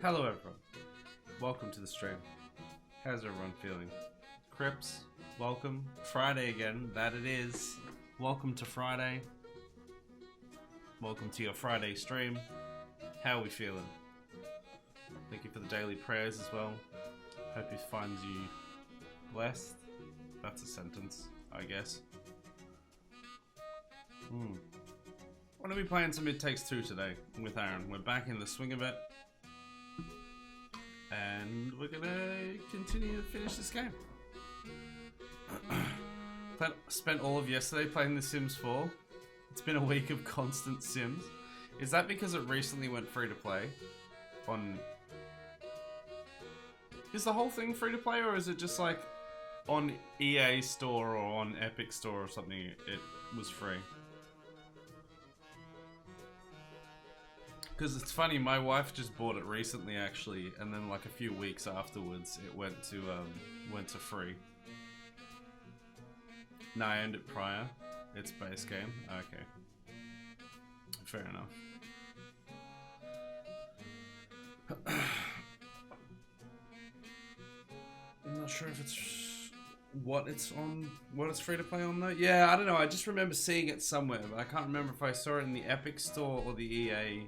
Hello everyone, welcome to the stream. How's everyone feeling? Crips, welcome. Friday again, that it is. Welcome to Friday. Welcome to your Friday stream. How are we feeling? Thank you for the daily prayers as well. Hope it finds you blessed. That's a sentence, I guess. I'm going to be playing some It Takes Two today with Aaron. We're back in the swing of it. And we're going to continue to finish this game. Spent all of yesterday playing The Sims 4. It's been a week of constant Sims. Is that because it recently went free to play? Is the whole thing free to play, or is it just like on EA Store or on Epic Store or something it was free? Because it's funny, my wife just bought it recently actually, and then like a few weeks afterwards it went to free. No, I owned it prior. It's base game. Okay. Fair enough. I'm not sure if it's what it's free to play on though. Yeah, I don't know. I just remember seeing it somewhere, but I can't remember if I saw it in the Epic Store or the EA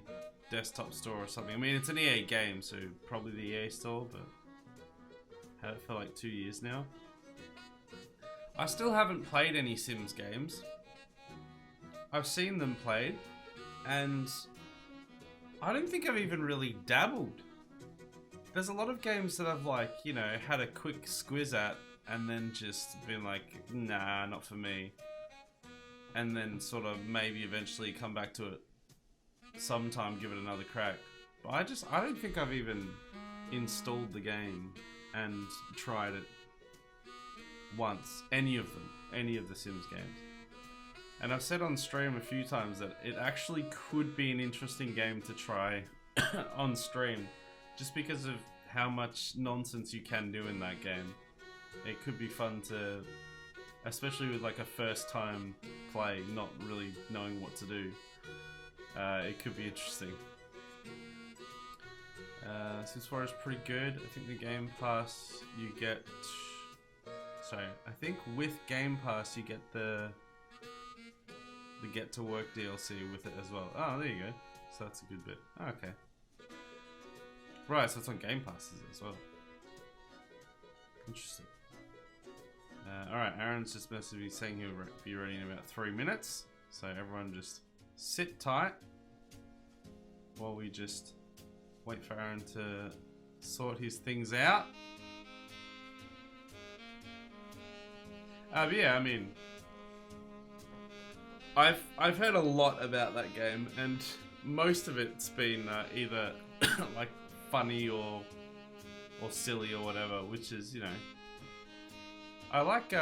desktop store or something. I mean, it's an EA game, so probably the EA store, but had it for like 2 years now. I still haven't played any Sims games. I've seen them played, and I don't think I've even really dabbled. There's a lot of games that I've like, you know, had a quick squiz at and then just been like, nah, not for me. And then sort of maybe eventually come back to it sometime, give it another crack. But I don't think I've even installed the game and tried it once. Any of the Sims games. And I've said on stream a few times that it actually could be an interesting game to try on stream, just because of how much nonsense you can do in that game. It could be fun to, especially with like a first time play, not really knowing what to do. It could be interesting. Sims 4 is pretty good. I think the Game Pass you get... Sorry, I think with Game Pass you get the Get to Work DLC with it as well. Oh, there you go. So that's a good bit. Oh, okay. Right, so it's on Game Pass as well. Interesting. Alright, Aaron's just messaged me saying he'll be ready in about 3 minutes. So everyone just sit tight while we just wait for Aaron to sort his things out. But yeah, I mean, I've heard a lot about that game, and most of it's been either like funny or silly or whatever, which is, you know, I like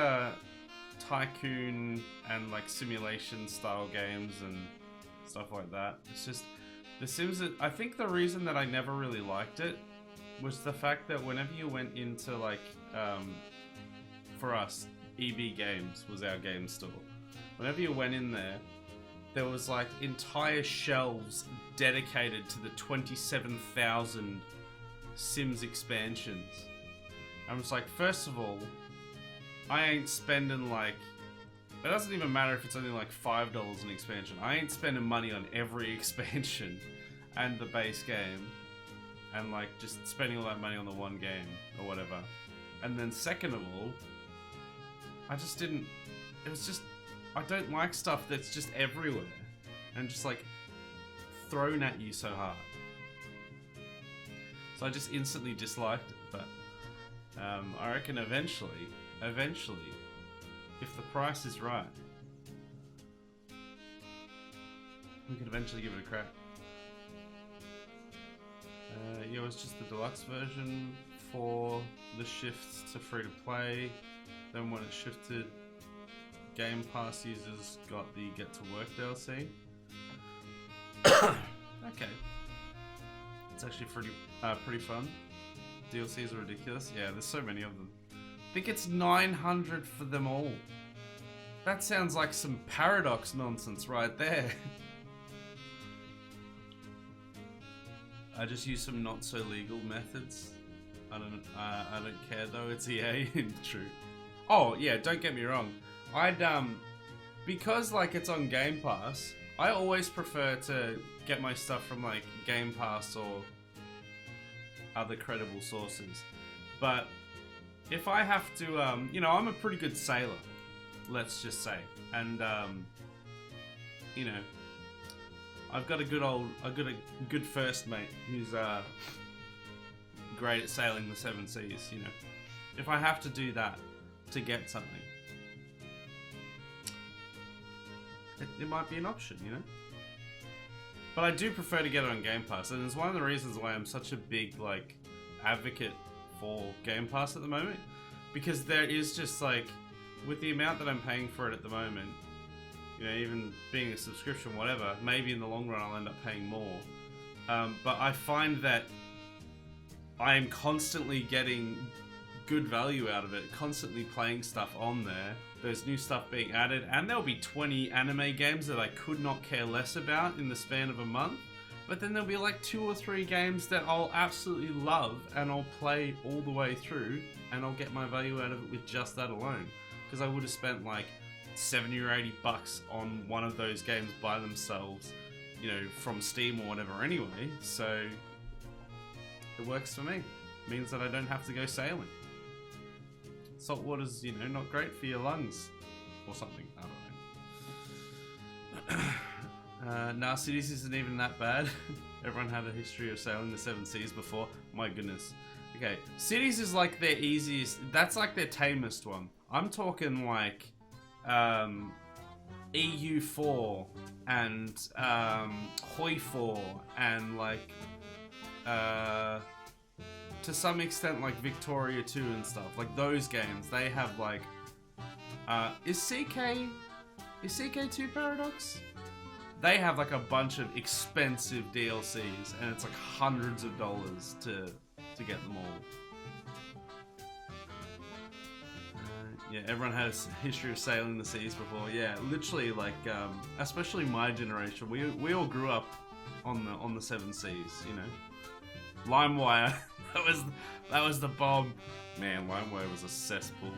tycoon and like simulation style games and stuff like that. It's just The Sims, I think the reason that I never really liked it was the fact that whenever you went into like, for us, EB Games was our game store. Whenever you went in there, there was like entire shelves dedicated to the 27,000 Sims expansions. I was like, first of all, I ain't spending like, it doesn't even matter if it's only like $5 an expansion. I ain't spending money on every expansion and the base game, and like just spending all that money on the one game or whatever. And then second of all, I just didn't, it was just, I don't like stuff that's just everywhere and just like thrown at you so hard. So I just instantly disliked it, but I reckon eventually, if the price is right, we could eventually give it a crack. Yeah, it was just the deluxe version for the shifts to free to play. Then when it shifted, Game Pass users got the Get to Work DLC. Okay, it's actually pretty fun. DLCs are ridiculous. Yeah, there's so many of them. I think it's 900 for them all. That sounds like some Paradox nonsense right there. I just use some not so legal methods. I don't care though. It's EA. True. Oh yeah, don't get me wrong. I'd because like it's on Game Pass. I always prefer to get my stuff from like Game Pass or other credible sources. But if I have to, you know, I'm a pretty good sailor. Let's just say, and you know, I've got a good first mate who's great at sailing the seven seas. You know, if I have to do that to get something, it might be an option. You know, but I do prefer to get it on Game Pass, and it's one of the reasons why I'm such a big like advocate for Game Pass at the moment, because there is just like, with the amount that I'm paying for it at the moment, you know, even being a subscription, whatever, maybe in the long run I'll end up paying more. But I find that I am constantly getting good value out of it, constantly playing stuff on there. There's new stuff being added, and there'll be 20 anime games that I could not care less about in the span of a month. But then there'll be like 2 or 3 games that I'll absolutely love, and I'll play all the way through, and I'll get my value out of it with just that alone. Because I would have spent like 70 or 80 bucks on one of those games by themselves, you know, from Steam or whatever anyway. So it works for me. It means that I don't have to go sailing. Salt water's, you know, not great for your lungs or something. I don't know. Nah, Cities isn't even that bad. Everyone had a history of sailing the 7 seas before. My goodness. Okay, Cities is like their easiest. That's like their tamest one. I'm talking like EU4 and Hoi 4 and like to some extent like Victoria 2 and stuff. Like those games, they have like is CK2 Paradox? They have like a bunch of expensive DLCs, and it's like hundreds of dollars to get them all. Yeah, everyone has a history of sailing the seas before. Yeah, literally, like, especially my generation, we all grew up on the 7 seas. You know, LimeWire, that was the bomb. Man, LimeWire was a cesspool.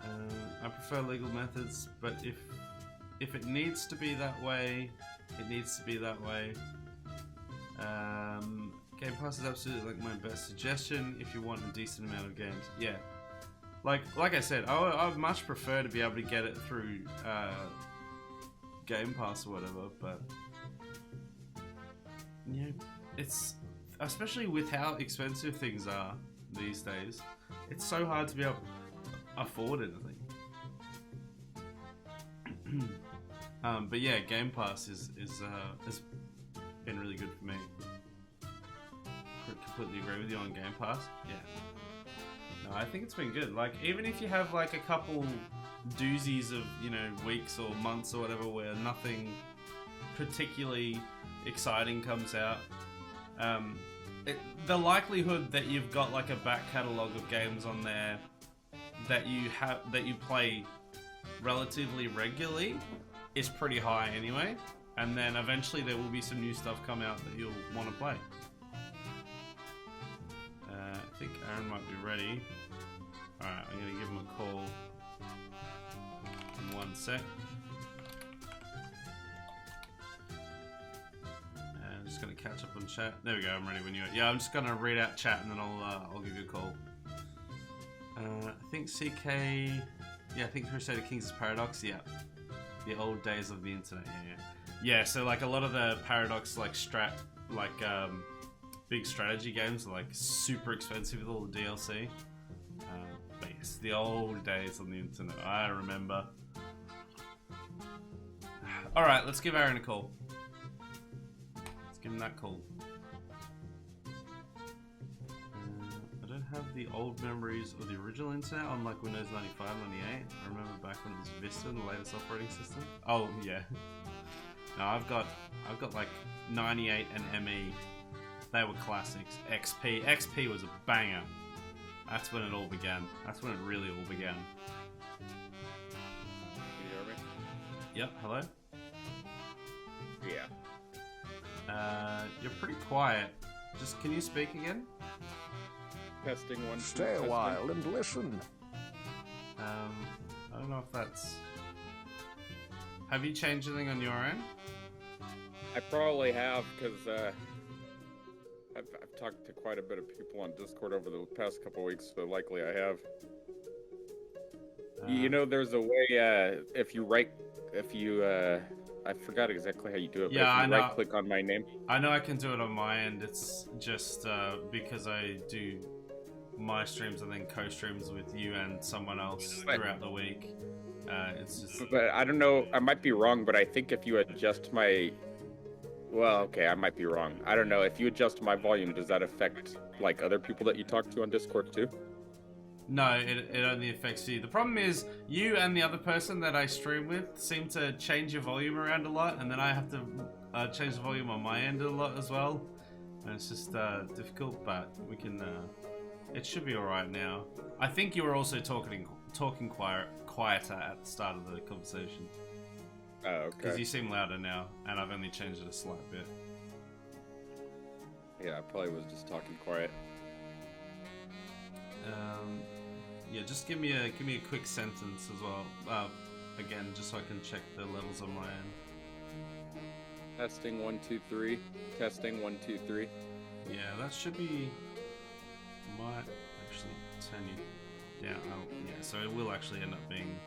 I prefer legal methods, but if it needs to be that way, it needs to be that way. Game Pass is absolutely like my best suggestion if you want a decent amount of games. Yeah, like I said, I would much prefer to be able to get it through Game Pass or whatever. But yeah, it's, especially with how expensive things are these days, it's so hard to be able to afford anything. But yeah, Game Pass has been really good for me. Completely agree with you on Game Pass. Yeah. No, I think it's been good. Like, even if you have like a couple doozies of, you know, weeks or months or whatever where nothing particularly exciting comes out, the likelihood that you've got like a back catalogue of games on there that you play relatively regularly is pretty high anyway, and then eventually there will be some new stuff come out that you'll want to play. I think Aaron might be ready. Alright, I'm going to give him a call in 1 sec. And I'm just going to catch up on chat. There we go, I'm ready when you're... Yeah, I'm just going to read out chat and then I'll give you a call. I think CK... Yeah, I think Crusader Kings is Paradox, yeah. The old days of the internet, yeah. Yeah, so like a lot of the Paradox like big strategy games are like super expensive with all the DLC. But yes, the old days on the internet, I remember. Alright, let's give Aaron a call. Let's give him that call. I don't have the old memories of the original internet on like Windows 95, 98. I remember back when it was Vista, the latest operating system. Oh yeah. No, I've got like 98 and ME. They were classics. XP was a banger. That's when it all began. That's when it really all began. Can you hear me? Yep, hello? Yeah. You're pretty quiet. Just, can you speak again? Testing one. Stay a while and listen. I don't know if that's... Have you changed anything on your end? I probably have, because I've talked to quite a bit of people on Discord over the past couple weeks, so likely I have. You know, there's a way, if you I forgot exactly how you do it, yeah, but if you I know. right-click on my name. I know I can do it on my end. It's just because I do my streams and then co-streams with you and someone else throughout the week. It's just... But I don't know, I might be wrong, but I think if you adjust my... Well, okay, I might be wrong. I don't know, if you adjust my volume, does that affect, like, other people that you talk to on Discord, too? No, it only affects you. The problem is, you and the other person that I stream with seem to change your volume around a lot, and then I have to change the volume on my end a lot as well. And it's just difficult, but we can... it should be alright now. I think you were also talking quieter at the start of the conversation. Oh, okay. Because you seem louder now, and I've only changed it a slight bit. Yeah, I probably was just talking quiet. Yeah, just give me a quick sentence as well. Again, just so I can check the levels on my end. Testing 1 2 3. Testing 1 2 3. Yeah, that should be... Might actually turn you down. Oh, yeah, so it will actually end up being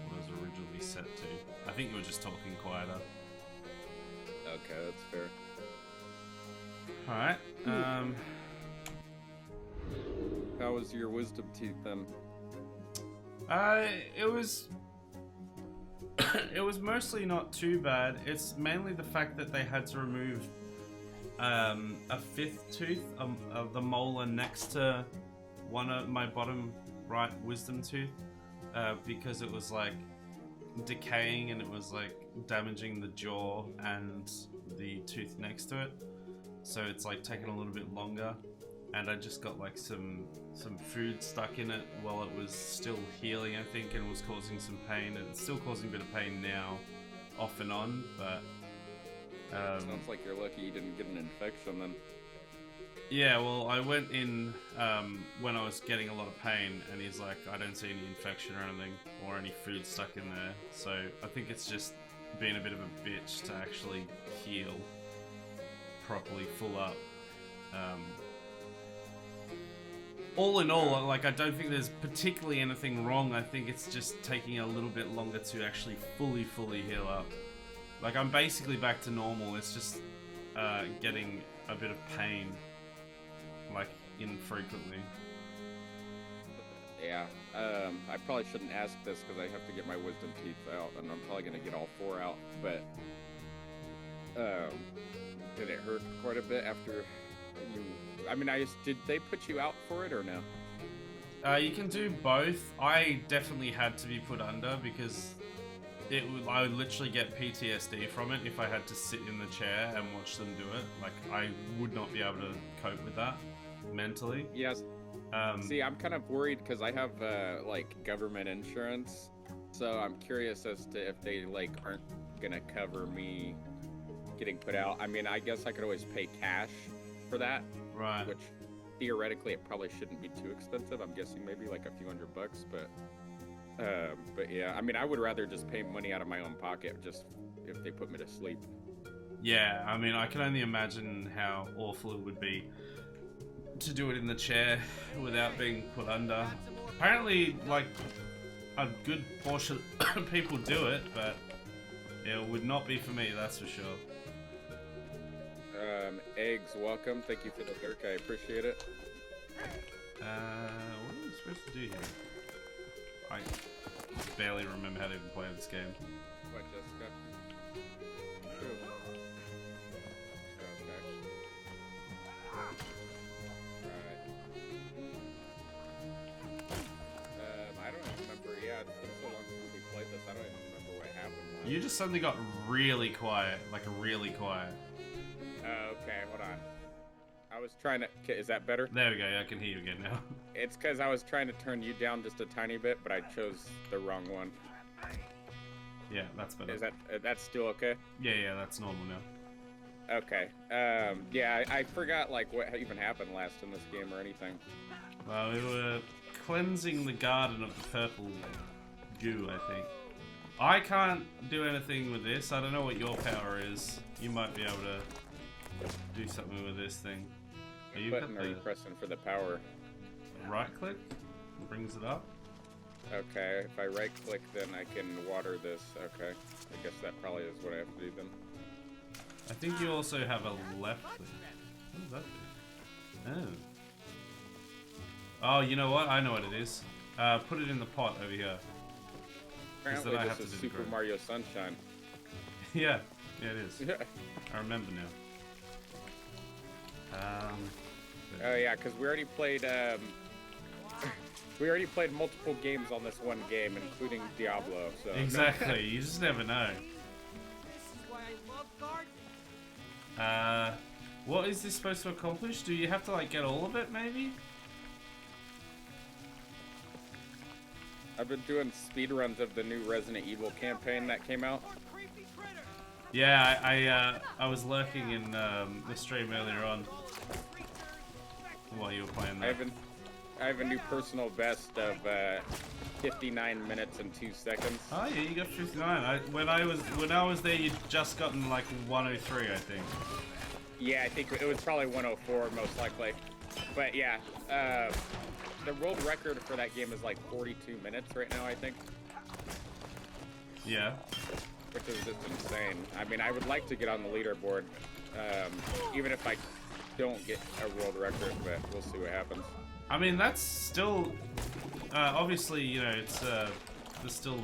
what it was originally set to. I think you were just talking quieter. Okay, that's fair. Alright, How was your wisdom teeth then? it was... it was mostly not too bad. It's mainly the fact that they had to remove a fifth tooth of the molar next to one of my bottom right wisdom tooth because it was like decaying and it was like damaging the jaw and the tooth next to it, so it's like taking a little bit longer, and I just got like some food stuck in it while it was still healing, I think, and was causing some pain, and it's still causing a bit of pain now off and on, but Sounds like you're lucky you didn't get an infection then. yeah, well, I went in when I was getting a lot of pain, and he's like, I don't see any infection or anything, or any food stuck in there. So I think it's just been a bit of a bitch to actually heal properly, full up. All in all, like, I don't think there's particularly anything wrong. I think it's just taking a little bit longer to actually fully heal up. Like, I'm basically back to normal. It's just getting a bit of pain, like, infrequently. Yeah, I probably shouldn't ask this because I have to get my wisdom teeth out, and I'm probably going to get all 4 out, but did it hurt quite a bit after you... I mean, did they put you out for it or no? You can do both. I definitely had to be put under because I would literally get PTSD from it if I had to sit in the chair and watch them do it. Like, I would not be able to cope with that mentally. Yes. See, I'm kind of worried because I have like government insurance, so I'm curious as to if they like aren't gonna cover me getting put out. I mean, I guess I could always pay cash for that, Right. which theoretically it probably shouldn't be too expensive. I'm guessing maybe like a few $100, but yeah, I mean, I would rather just pay money out of my own pocket just if they put me to sleep. Yeah, I mean, I can only imagine how awful it would be to do it in the chair without being put under. Apparently, like, a good portion of people do it, but it would not be for me, that's for sure. Eggs, welcome. Thank you for the lurk. I appreciate it. What are we supposed to do here? I barely remember how to even play this game. What, Jessica? Cool. I don't remember. Yeah, it's been so long since we played this. I don't even remember what happened. You just suddenly got really quiet, like really quiet. Okay, hold on. I was trying to... Is that better? There we go, I can hear you again now. It's because I was trying to turn you down just a tiny bit, but I chose the wrong one. Yeah, that's better. Is that's still okay? Yeah, that's normal now. Okay. Yeah, I forgot like what even happened last in this game or anything. Well, we were cleansing the garden of the purple goo, I think. I can't do anything with this. I don't know what your power is. You might be able to do something with this thing. Are you Button are you pressing for the power? Right click? Brings it up. Okay, if I right click then I can water this. Okay. I guess that probably is what I have to do then. I think you also have a left click. What does that do? Oh. Oh, you know what? I know what it is. Put it in the pot over here. Apparently then I this have to is do the Super growth. Mario Sunshine. Yeah, it is. I remember now. Oh yeah, because we already played we already played multiple games on this one game, including Diablo. So Exactly. You just never know. What is this supposed to accomplish? Do you have to like get all of it, maybe? I've been doing speedruns of the new Resident Evil campaign that came out. Yeah, I was lurking in the stream earlier on while you were playing that. I have a new personal best of 59 minutes and 2 seconds. Oh yeah, you got 59. When I was there, you'd just gotten like 103, I think. Yeah, I think it was probably 104 most likely. But yeah, the world record for that game is like 42 minutes right now, I think. Yeah. Which is just insane. I mean, I would like to get on the leaderboard, even if I don't get a world record, but we'll see what happens. I mean, that's still obviously, you know, it's there's still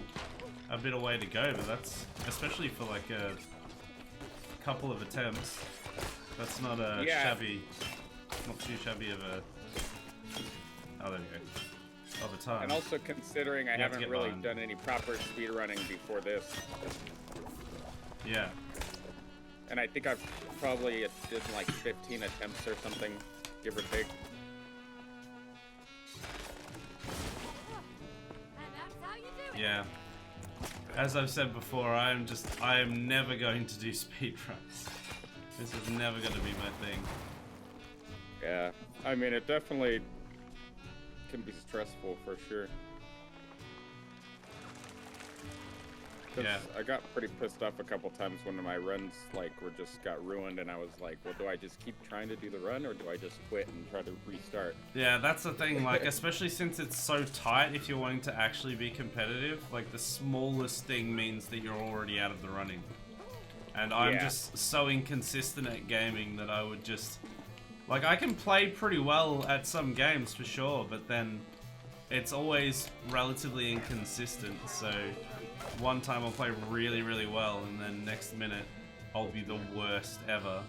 a bit of way to go, but that's especially for like a couple of attempts. That's not a shabby, not too shabby of a. Oh, there we go. Of a time. And also considering I haven't really mine. done any proper speedrunning before this. Yeah. And I think I've probably did like 15 attempts or something, give or take. Yeah. As I've said before, I am never going to do speedruns. This is never going to be my thing. Yeah. I mean, it definitely can be stressful for sure. 'Cause Yeah. I got pretty pissed off a couple times when my runs like just got ruined, and I was like, well, do I just keep trying to do the run, or do I just quit and try to restart? Yeah, that's the thing, like, especially since it's so tight, if you're wanting to actually be competitive, like, the smallest thing means that you're already out of the running. And I'm just so inconsistent at gaming that I would just... Like, I can play pretty well at some games, for sure, but then it's always relatively inconsistent, so... One time I'll play really, really well, and then next minute I'll be the worst ever.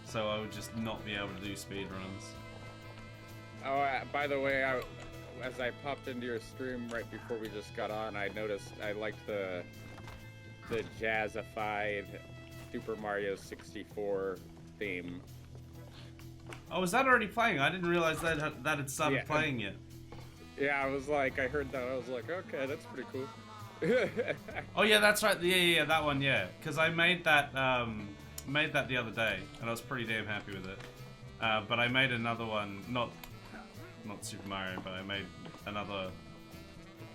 So I would just not be able to do speedruns. Oh, by the way, as I popped into your stream right before we just got on, I noticed I liked the jazzified Super Mario 64 theme. Oh, was that already playing? I didn't realize that had started playing yet. Yeah, I was like, I heard that, I was like, okay, that's pretty cool. Oh yeah, that's right. Yeah, that one. Yeah, because I made that the other day, and I was pretty damn happy with it. But I made another one, not Super Mario, but I made another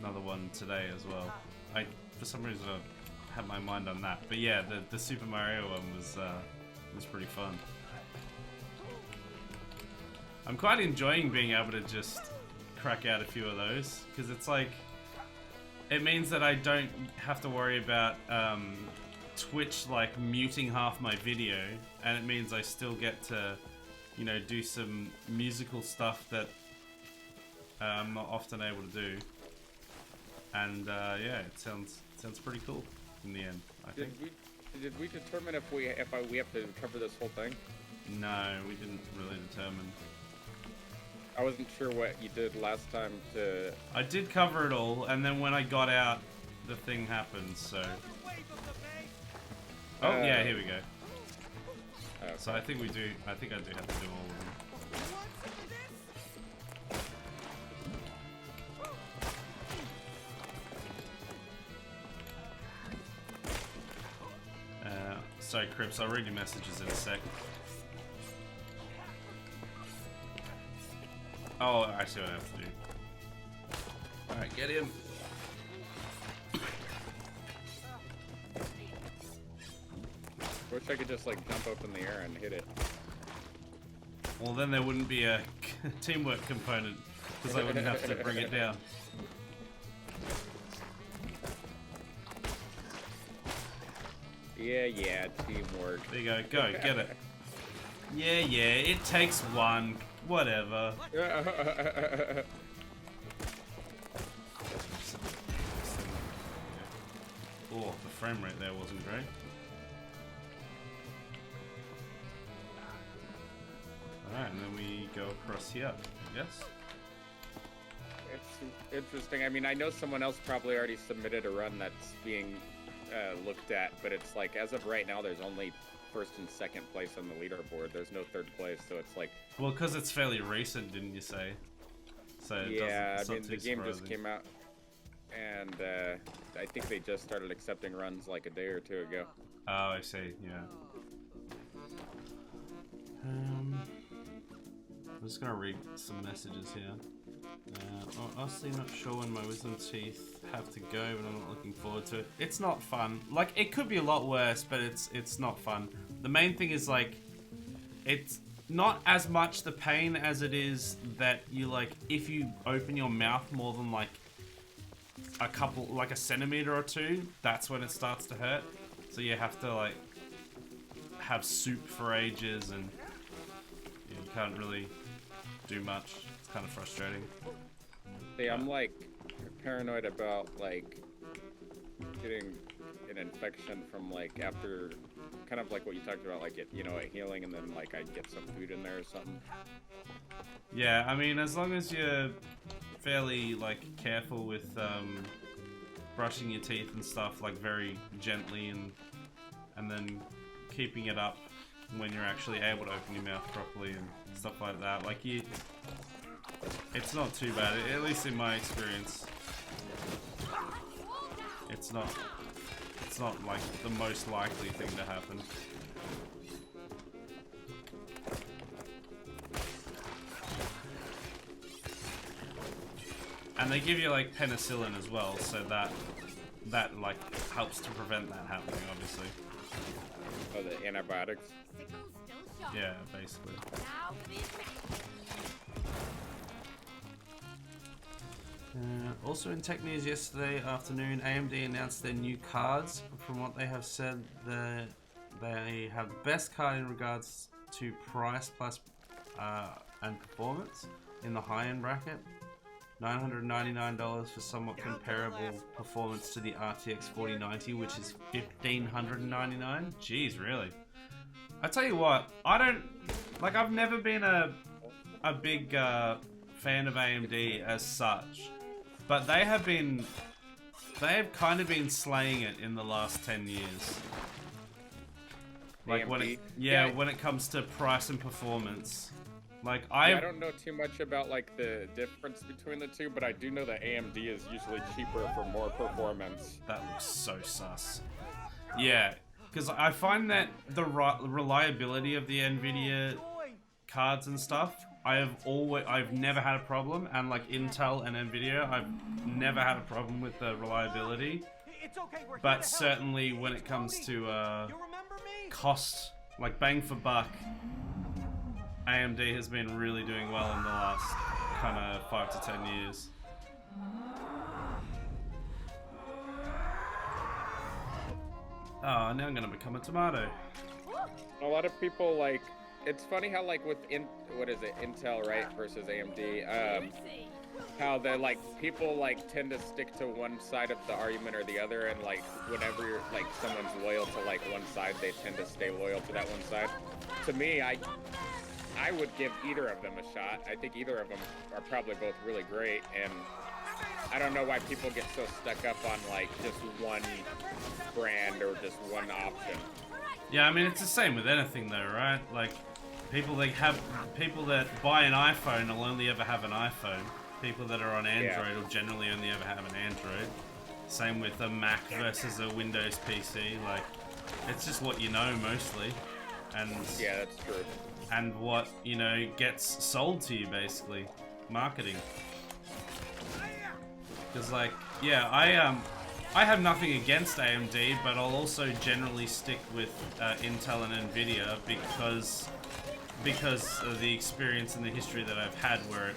one today as well. For some reason I had my mind on that. But yeah, the Super Mario one was pretty fun. I'm quite enjoying being able to just crack out a few of those, because it's like. It means that I don't have to worry about Twitch like muting half my video, and it means I still get to, you know, do some musical stuff that I'm not often able to do. And yeah, it sounds pretty cool in the end, I think. Did we determine if we have to cover this whole thing? No, we didn't really determine. I wasn't sure what you did last time to... I did cover it all, and then when I got out, the thing happened, so... Oh, yeah, here we go. Okay. So I think I do have to do all of them. So Crips. I'll read your messages in a sec. Oh, I see what I have to do. Alright, get him. Wish I could just like jump up in the air and hit it. Well, then there wouldn't be a teamwork component, because I wouldn't have to bring it down. Yeah, teamwork. There you go, go, get it. Yeah, it takes one. Whatever. Oh, the frame rate there wasn't great. Alright, and then we go across here, I guess. It's interesting. I mean, I know someone else probably already submitted a run that's being looked at, but it's like, as of right now, there's only first and second place on the leaderboard. There's no third place, so it's like... Well, because it's fairly recent, didn't you say? So it yeah, it's I mean, not the too game surprising. just came out, and I think they just started accepting runs like a day or two ago. Oh, I see, yeah. I'm just gonna read some messages here. Honestly, not sure when my wisdom teeth have to go, but I'm not looking forward to it. It's not fun. Like, it could be a lot worse, but it's not fun. The main thing is, like, it's not as much the pain as it is that you, like, if you open your mouth more than, like, a centimeter or two, that's when it starts to hurt. So you have to, like, have soup for ages, and you can't really do much. It's kind of frustrating. See, I'm like paranoid about like getting an infection from like after, kind of like what you talked about, like it, you know, a healing, and then like I get some food in there or something. Yeah, I mean, as long as you're fairly like careful with brushing your teeth and stuff, like very gently, and then keeping it up when you're actually able to open your mouth properly and stuff like that. Like it's not too bad, at least in my experience. It's not like the most likely thing to happen. And they give you like penicillin as well, so that like helps to prevent that happening, obviously. Oh, the antibiotics? Yeah, basically. Also in tech news yesterday afternoon, AMD announced their new cards. From what they have said, they have the best card in regards to price plus and performance in the high-end bracket. $999 for somewhat comparable performance to the RTX 4090, which is $1,599. Jeez, really? I tell you what, I've never been a big fan of AMD as such, but they have kind of been slaying it in the last 10 years. Like when it comes to price and performance. Like I don't know too much about like the difference between the two, but I do know that AMD is usually cheaper for more performance. That looks so sus. Yeah, because I find that the reliability of the NVIDIA cards and stuff, I've never had a problem, and like Intel and NVIDIA, I've never had a problem with the reliability. But certainly when it comes to cost, like bang for buck, AMD has been really doing well in the last kind of 5 to 10 years. Oh, now I'm gonna become a tomato. A lot of people like, it's funny how like with Intel, right, versus AMD, how the like people like tend to stick to one side of the argument or the other, and like whenever you're like someone's loyal to like one side, they tend to stay loyal to that one side. To me, I would give either of them a shot. I think either of them are probably both really great, and I don't know why people get so stuck up on like just one brand or just one option. Yeah, I mean it's the same with anything though, right? Like people that buy an iPhone will only ever have an iPhone. People that are on Android will generally only ever have an Android. Same with a Mac versus a Windows PC. Like It's just what you know mostly, and Yeah, that's true. and what you know gets sold to you basically, marketing. Because like, yeah, I have nothing against AMD, but I'll also generally stick with Intel and Nvidia because of the experience and the history that I've had where it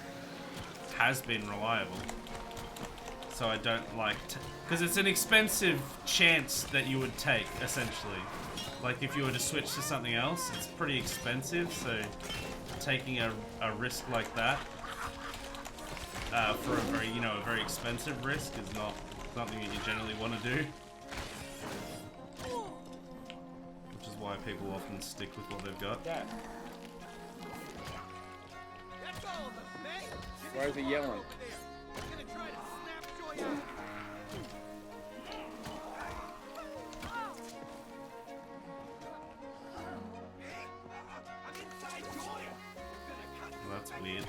has been reliable. So I don't like because it's an expensive chance that you would take, essentially. Like if you were to switch to something else, it's pretty expensive, so taking a risk like that for a very, you know, a very expensive risk is not something that you generally want to do. Which is why people often stick with what they've got. Yeah. Why is he yelling? Well, that's weird.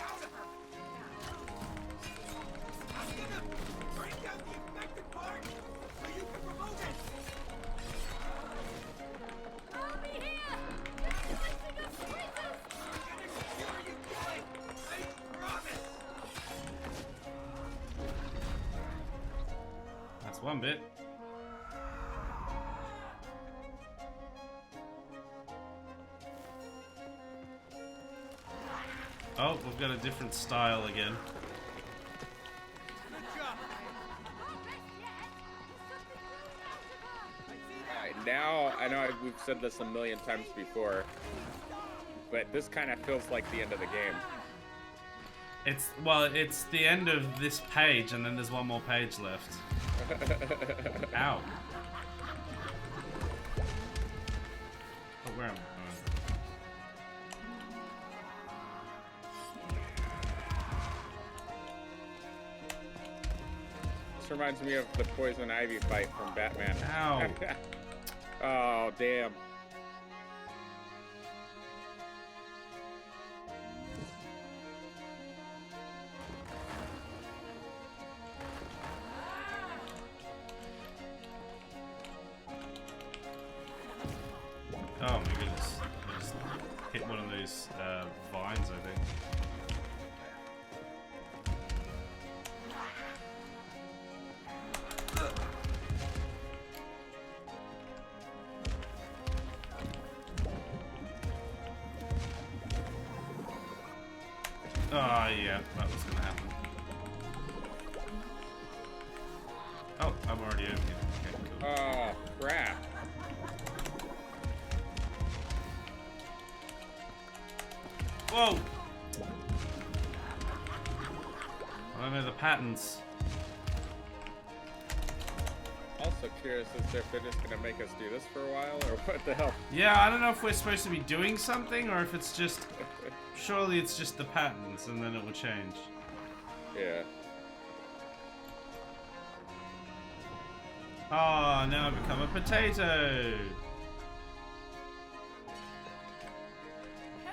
That's one bit. Oh, we've got a different style again. Alright, now, I know we've said this a million times before, but this kind of feels like the end of the game. It's the end of this page, and then there's one more page left. Ow. Oh, where am I? This reminds me of the Poison Ivy fight from Batman. Ow. Oh, damn. Oh my goodness. I just hit one of those vines, I think. Oh yeah, that was gonna happen. Oh, I'm already over here. Okay, cool. Oh, crap. Whoa! I don't know the patterns. Also curious as to if they're just gonna make us do this for a while, or what the hell? Yeah, I don't know if we're supposed to be doing something or if it's just... Surely it's just the patterns and then it will change. Yeah. Oh, now I've become a potato!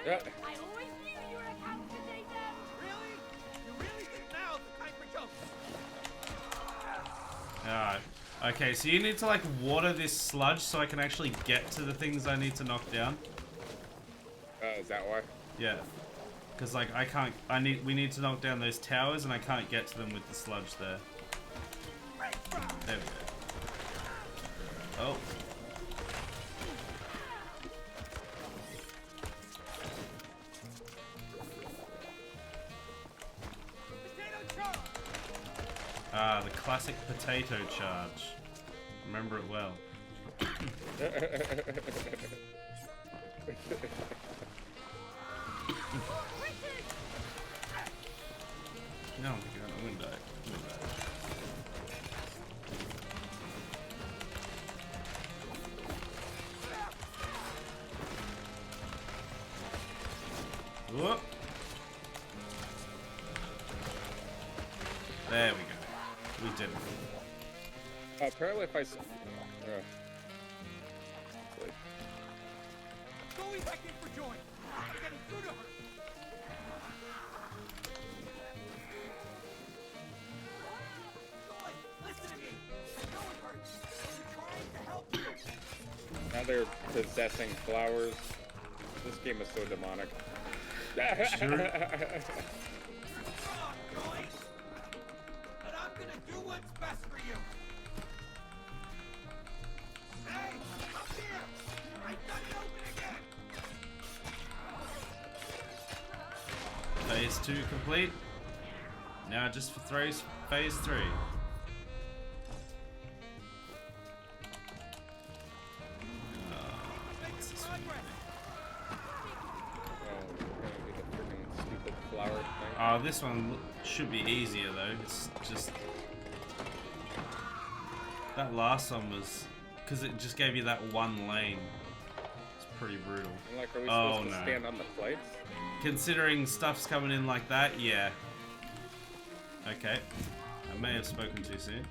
Yeah. I always knew you were a couch potato! Really? You really think now the time for jokes? Alright. Okay, so you need to like water this sludge so I can actually get to the things I need to knock down. Is that why? Yeah. Because like we need to knock down those towers and I can't get to them with the sludge there. There we go. Oh. Ah, the classic potato charge. Remember it well. No, I'm gonna die. I'm gonna die. Whoop. There we go. We did it. Apparently if I... Going back in for joy! I'm getting through to her! Joy, listen to me! I know it hurts. I'm trying to help you. Now they're possessing flowers. This game is so demonic. Sure. But I'm gonna do what's best for you. Hey, up here! I got it open again. Phase 2 complete. Now just for phase 3. What's this one? Stupid flower thing. Oh, this one should be easier though. It's just that last one was because it just gave you that one lane. It's pretty brutal. Like, are we Oh, supposed to no. stand on the plates? Considering stuff's coming in like that, yeah. Okay, I may have spoken too soon.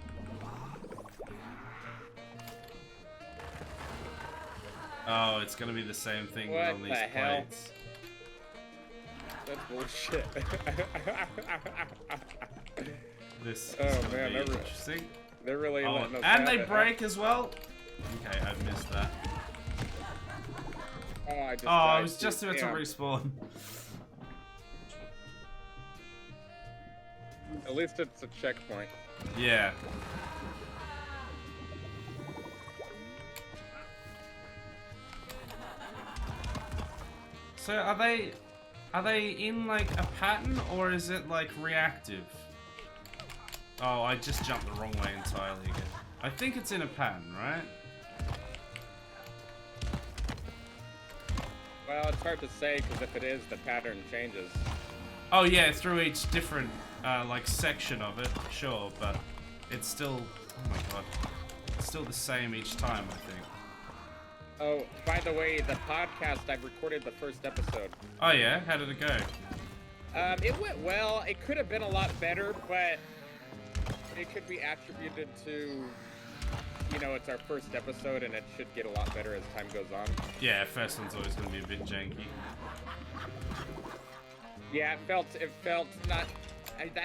Oh, it's gonna be the same thing What on these the hell? plates. That's bullshit. This is Oh, gonna man, be never- interesting. They're really Oh, letting us and have they it, huh? break as well. Okay, I missed that. Oh, I just Oh, I died was too. just about to Damn. respawn. At least it's a checkpoint. Yeah. So are they in like a pattern or is it like reactive? Oh, I just jumped the wrong way entirely again. I think it's in a pattern, right? Well, it's hard to say because if it is, the pattern changes. Oh yeah, through each different like section of it, sure, but it's still, oh my god, it's still the same each time, I think. Oh, by the way, the podcast, I've recorded the first episode. Oh yeah, how did it go? It went well. It could have been a lot better, but it could be attributed to, you know, it's our first episode and it should get a lot better as time goes on. Yeah, first one's always gonna be a bit janky. Yeah, it felt not.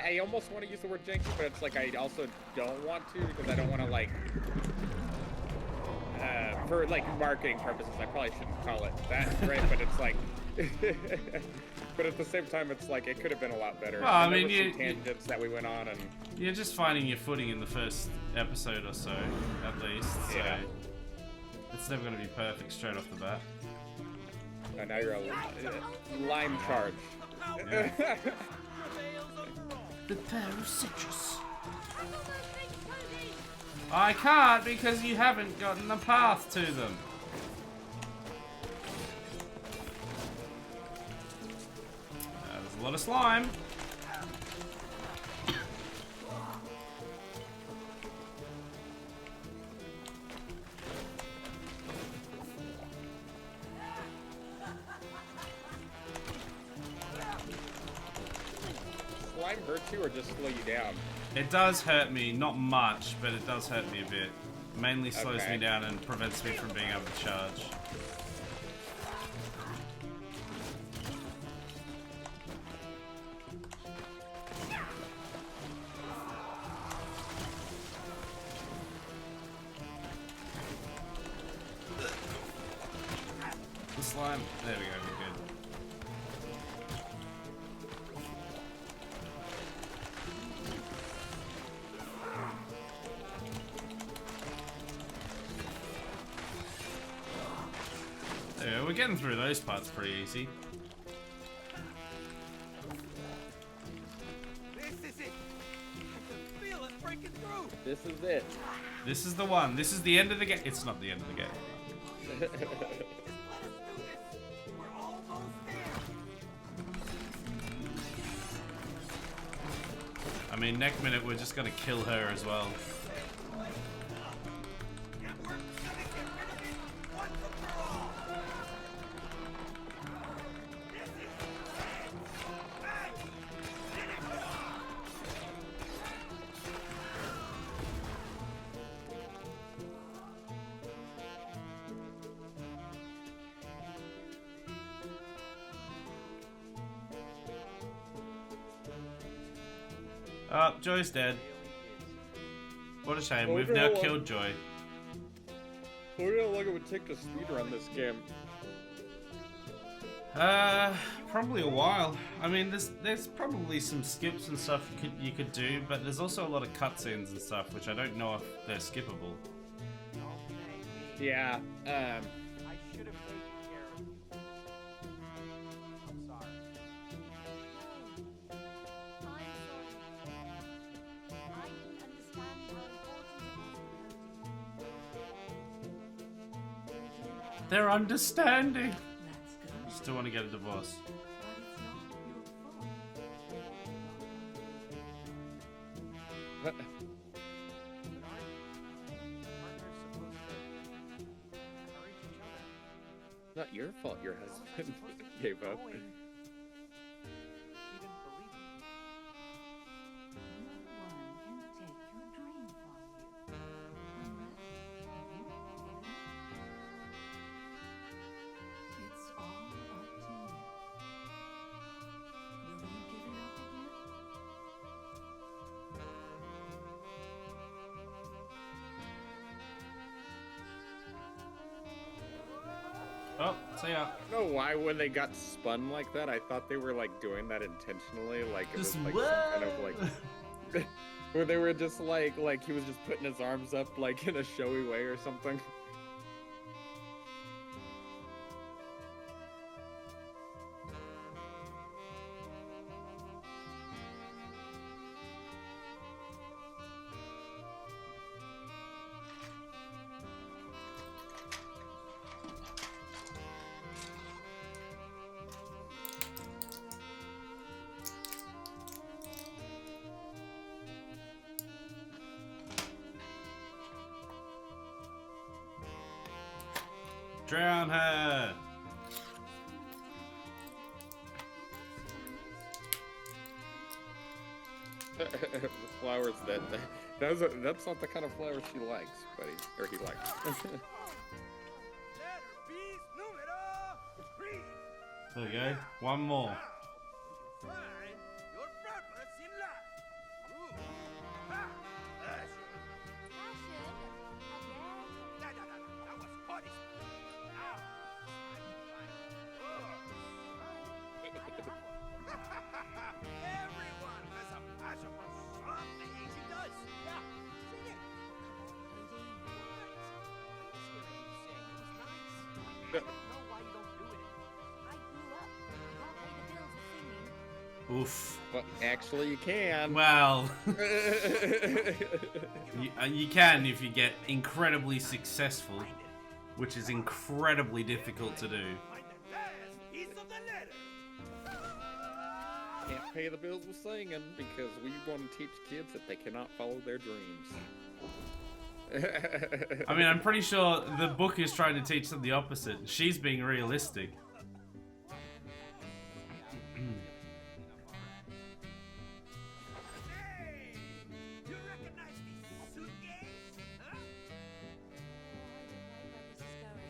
I almost want to use the word janky, but it's like I also don't want to because I don't want to like. For like marketing purposes, I probably shouldn't call it that, right? But it's like, but at the same time, it's like it could have been a lot better. Well, I And there mean, was you- some tangents that we went on, and You're just finding your footing in the first episode or so, at least, so Yeah. it's never gonna be perfect straight off the bat. now you're a lime charge. The power of citrus. I can't because you haven't gotten the path to them. There's a lot of slime. Slime hurt you or just slow you down? It does hurt me, not much, but it does hurt me a bit. Mainly slows Okay. me down and prevents me from being able to charge. The slime. There we go, we're good. Yeah, we're getting through those parts pretty easy. This is it. I can feel it breaking through. This is it. This is the one. This is the end of the game. It's not the end of the game. Just let us do this. We're almost there. I mean, next minute we're just gonna kill her as well. And we're gonna get rid of it once and for all. This is it. Hey, did it. Oh, Joy's dead. What a shame. Well, We've we're now all- killed Joy. I wonder how long it would take to speedrun this game. Probably a while. I mean, there's probably some skips and stuff you could do, but there's also a lot of cutscenes and stuff, which I don't know if they're skippable. Yeah. I should have taken care of you. I'm sorry. I'm sorry. I didn't understand how important it was. They're understanding. That's good. Still want to get a divorce. But it's not your fault. Aren't partners supposed to encourage each other? Not your fault your husband gave up. Going. She didn't believe me. No one can take your dream from you. Unless you give it up. It's all up to you. Will you give it up again? Oh, see ya. I don't know why when they got spun like that, I thought they were like doing that intentionally, like it was Just like some kind of like where they were just like he was just putting his arms up like in a showy way or something. Drown her. The flowers that's not the kind of flowers she likes, buddy, or he likes. Letter bis numero 3. There we go. One more. Find your purpose in life. Ooh. Ah, pleasure. Passion again. No, that was punishment. Now, everyone has a passion for something. She does. Yeah, sing it. Cody. What? I just hear you sing. It was nice. I don't know why you don't do it anymore. I grew up. You can't pay the bills with singing. Oof. Well, actually, you can. Well, you can if you get incredibly successful, which is incredibly difficult to do. Find the last piece of the letter. Can't pay the bills with singing because we want to teach kids that they cannot follow their dreams. I mean, I'm pretty sure the book is trying to teach them the opposite. She's being realistic. Hey, you recognize these suitcase? Huh? I don't know where this is going.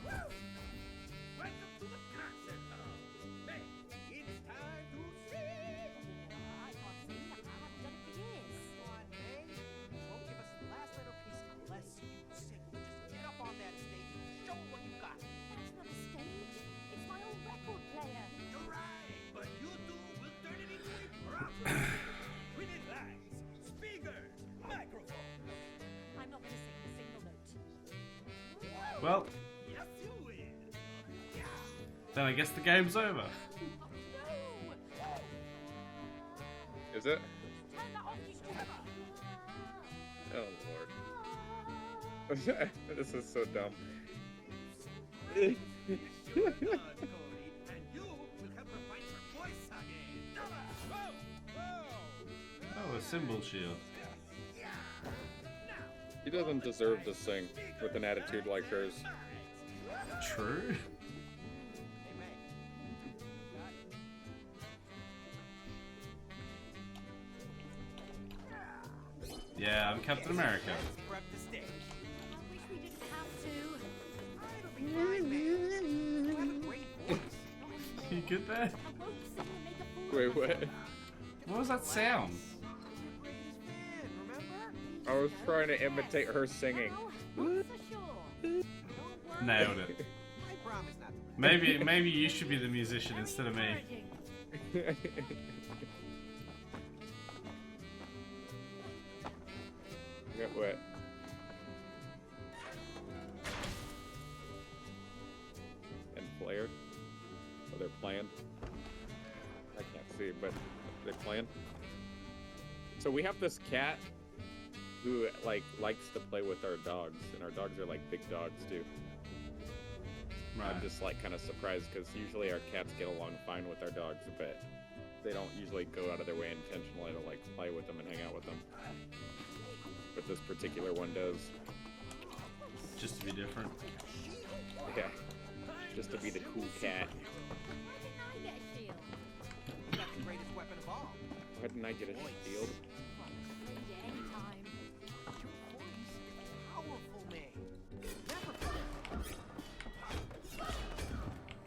Welcome to the concert hall. Hey, it's time to sing. I can't sing. I haven't done it for years. Come on, May. You won't give us the last little piece unless you sing. Just get up on that stage and show 'em what you got. That's not a stage. It's my old record player. You're right, but you two will turn it into a proper. We need lights, speakers, microphones. I'm not going to sing a single note. Well, Yes, you will. Yeah. then I guess the game's over. No! Is it? Turn that off, you stupid! Oh lord. This is so dumb. You're done, Cody, and you will have to fight for voice again. Whoa! Oh, a symbol shield. Yeah. Now, He doesn't deserve to sing with an attitude like hers. True. hey, May. Got it. Yeah, I'm Captain America. Let's prep the stage. I wish we didn't have to. It'll be fine, man. You have a great voice. You good there? I won't sing and make a fool Wait, what? What was that sound? I was trying to imitate her singing. Nailed it. Maybe you should be the musician instead of me. Get what? And flared? Oh, they're playing? I can't see, but they're playing. So we have this cat who likes to play with our dogs, and our dogs are like big dogs too. Right. I'm just like kind of surprised because usually our cats get along fine with our dogs, but they don't usually go out of their way intentionally to like play with them and hang out with them. But this particular one does. Just to be different. Yeah. Just to be the cool cat. Why didn't I get a shield?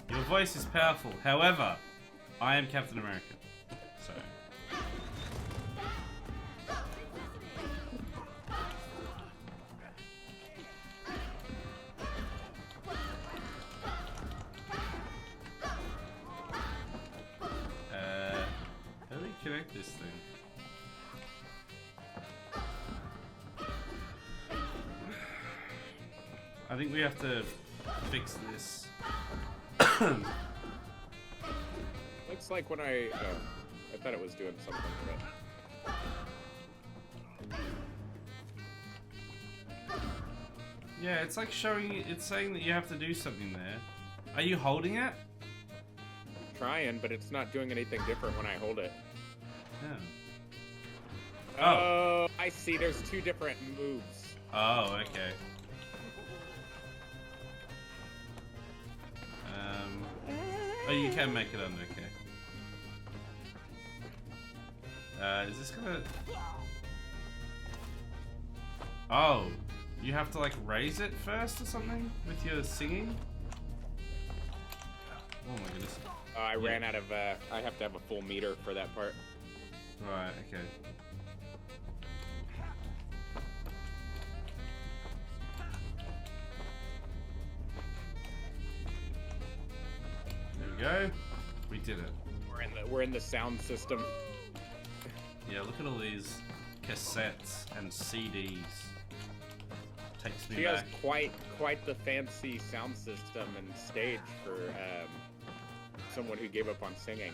Your voice is powerful. However, I am Captain America. So. How do we connect this thing? I think we have to fix this. Looks like when I thought it was doing something, but Yeah, it's like showing. It's saying that you have to do something there. Are you holding it? trying, but it's not doing anything different when I hold it. Yeah. Oh, I see. There's two different moves. Oh, okay. Oh, you can make it under, okay. Is this gonna... Oh, you have to like raise it first or something with your singing? Oh my goodness. I ran out of, I have to have a full meter for that part. Right, okay. There we go. We did it. We're in the sound system. Yeah, look at all these cassettes and CDs. Takes me She back. has quite the fancy sound system and stage for someone who gave up on singing.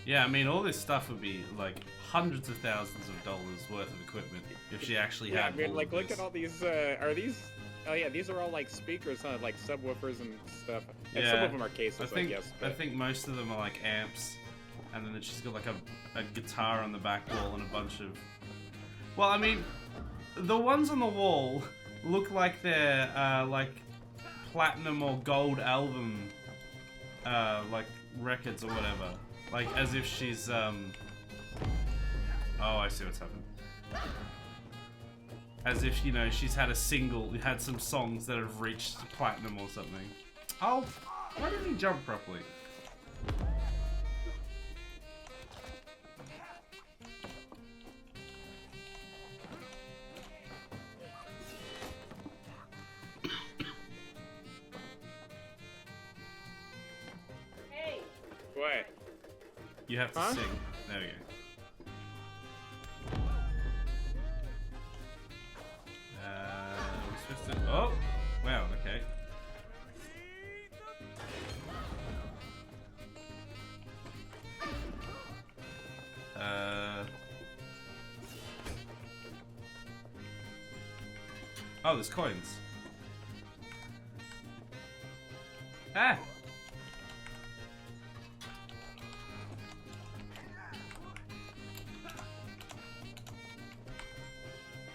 Yeah, I mean, all this stuff would be like hundreds of thousands of dollars worth of equipment if she actually Yeah, had. I mean, all like, of look this. at all these. Are these? Oh yeah, these are all like speakers, huh? Like subwoofers and stuff. And some Yeah. of them are cases, I guess. I But... think most of them are like amps, and then she's got like a guitar on the back wall and a bunch of. Well, I mean, the ones on the wall look like they're like platinum or gold album, like records or whatever. Like as if she's Oh, I see what's happened. As if, you know, she's had had some songs that have reached platinum or something. Oh, why didn't he jump properly? What? You have to Huh? sing. There we go. We're supposed to... Oh! Wow, okay. Oh, there's coins. Ah!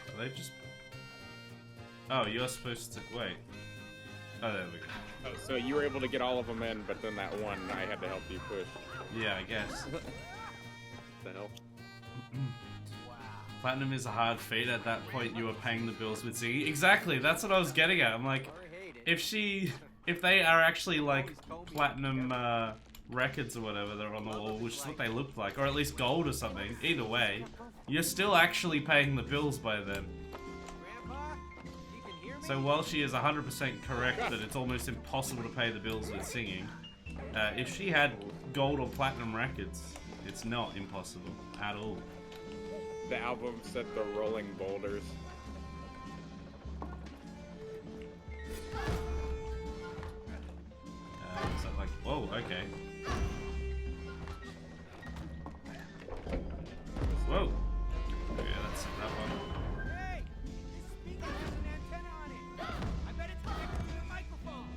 Are they just... Oh, you're supposed to... Wait. Oh, there we go. Oh, so you were able to get all of them in, but then that one I had to help you push. Yeah, I guess. The hell? Platinum is a hard feat. At that point, you were paying the bills with singing. Exactly, that's what I was getting at. I'm like, if they are actually like platinum records or whatever that are on the wall, which is what they look like, or at least gold or something. Either way, you're still actually paying the bills by then. So while she is 100% correct that it's almost impossible to pay the bills with singing, if she had gold or platinum records, it's not impossible at all. The album said the Rolling Boulders. So like, whoa, okay. Whoa. Yeah, that's that one. Hey! This speaker has an antenna on it. I bet it's connected to the microphone.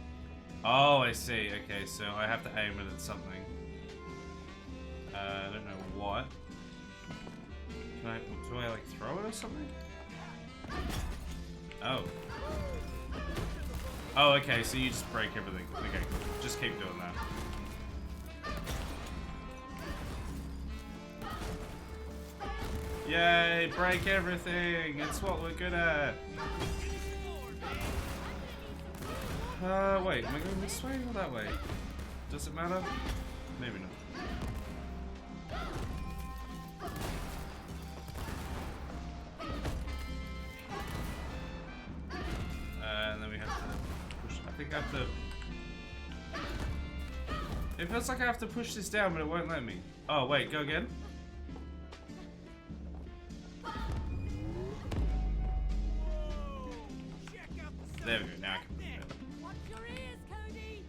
Oh, I see. Okay, so I have to aim it at something. I don't know what. Do I like throw it or something? Oh. Oh, okay, so you just break everything. Okay, cool. Just keep doing that. Yay, break everything! It's what we're good at! Wait, am I going this way or that way? Does it matter? Maybe not. And then we have to push. I think I have to. It feels like I have to push this down, but it won't let me. Oh, wait, go again. There we go, now I can move it. Watch your ears, Cody.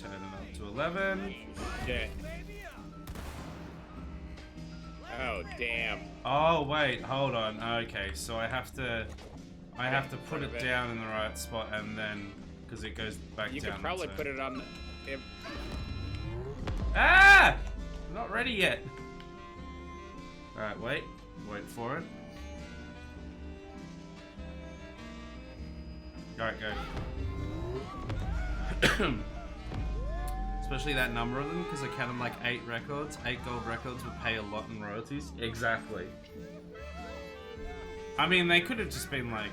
Turn it up to 11. Shit. Oh, damn. Oh, wait, hold on. Okay, so I have to put it down in the right spot and then, because it goes back You down. could probably put it on the... If, Ah! I'm not ready yet. Alright, wait for it. Alright, go. Especially that number of them, because I counted like 8 records. 8 gold records would pay a lot in royalties. Exactly. I mean, they could have just been like...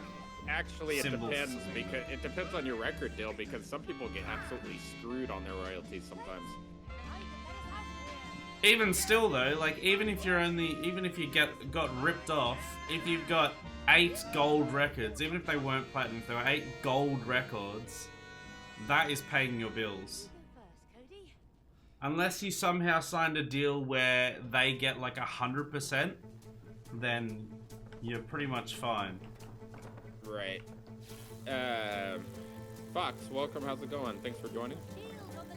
actually, it Symbols. depends, because it depends on your record deal, because some people get absolutely screwed on their royalties sometimes. Even still though, like even if you got ripped off, if you've got 8 gold records, even if they weren't platinum, if there were 8 gold records, that is paying your bills. First, Cody. Unless you somehow signed a deal where they get like 100%, then you're pretty much fine. Right. Fox, welcome. How's it going? Thanks for joining. Shield on the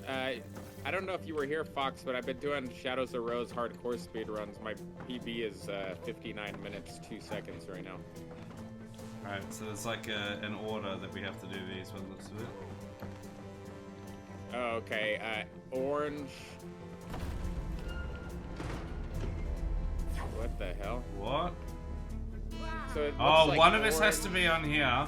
lasers. I don't know if you were here, Fox, but I've been doing Shadows of Rose hardcore speedruns. My PB is 59 minutes, 2 seconds right now. Alright, so there's like an order that we have to do these by the looks of it. Oh, okay. Orange. What the hell? What? So it looks Oh, like one of us has orange, to be on here,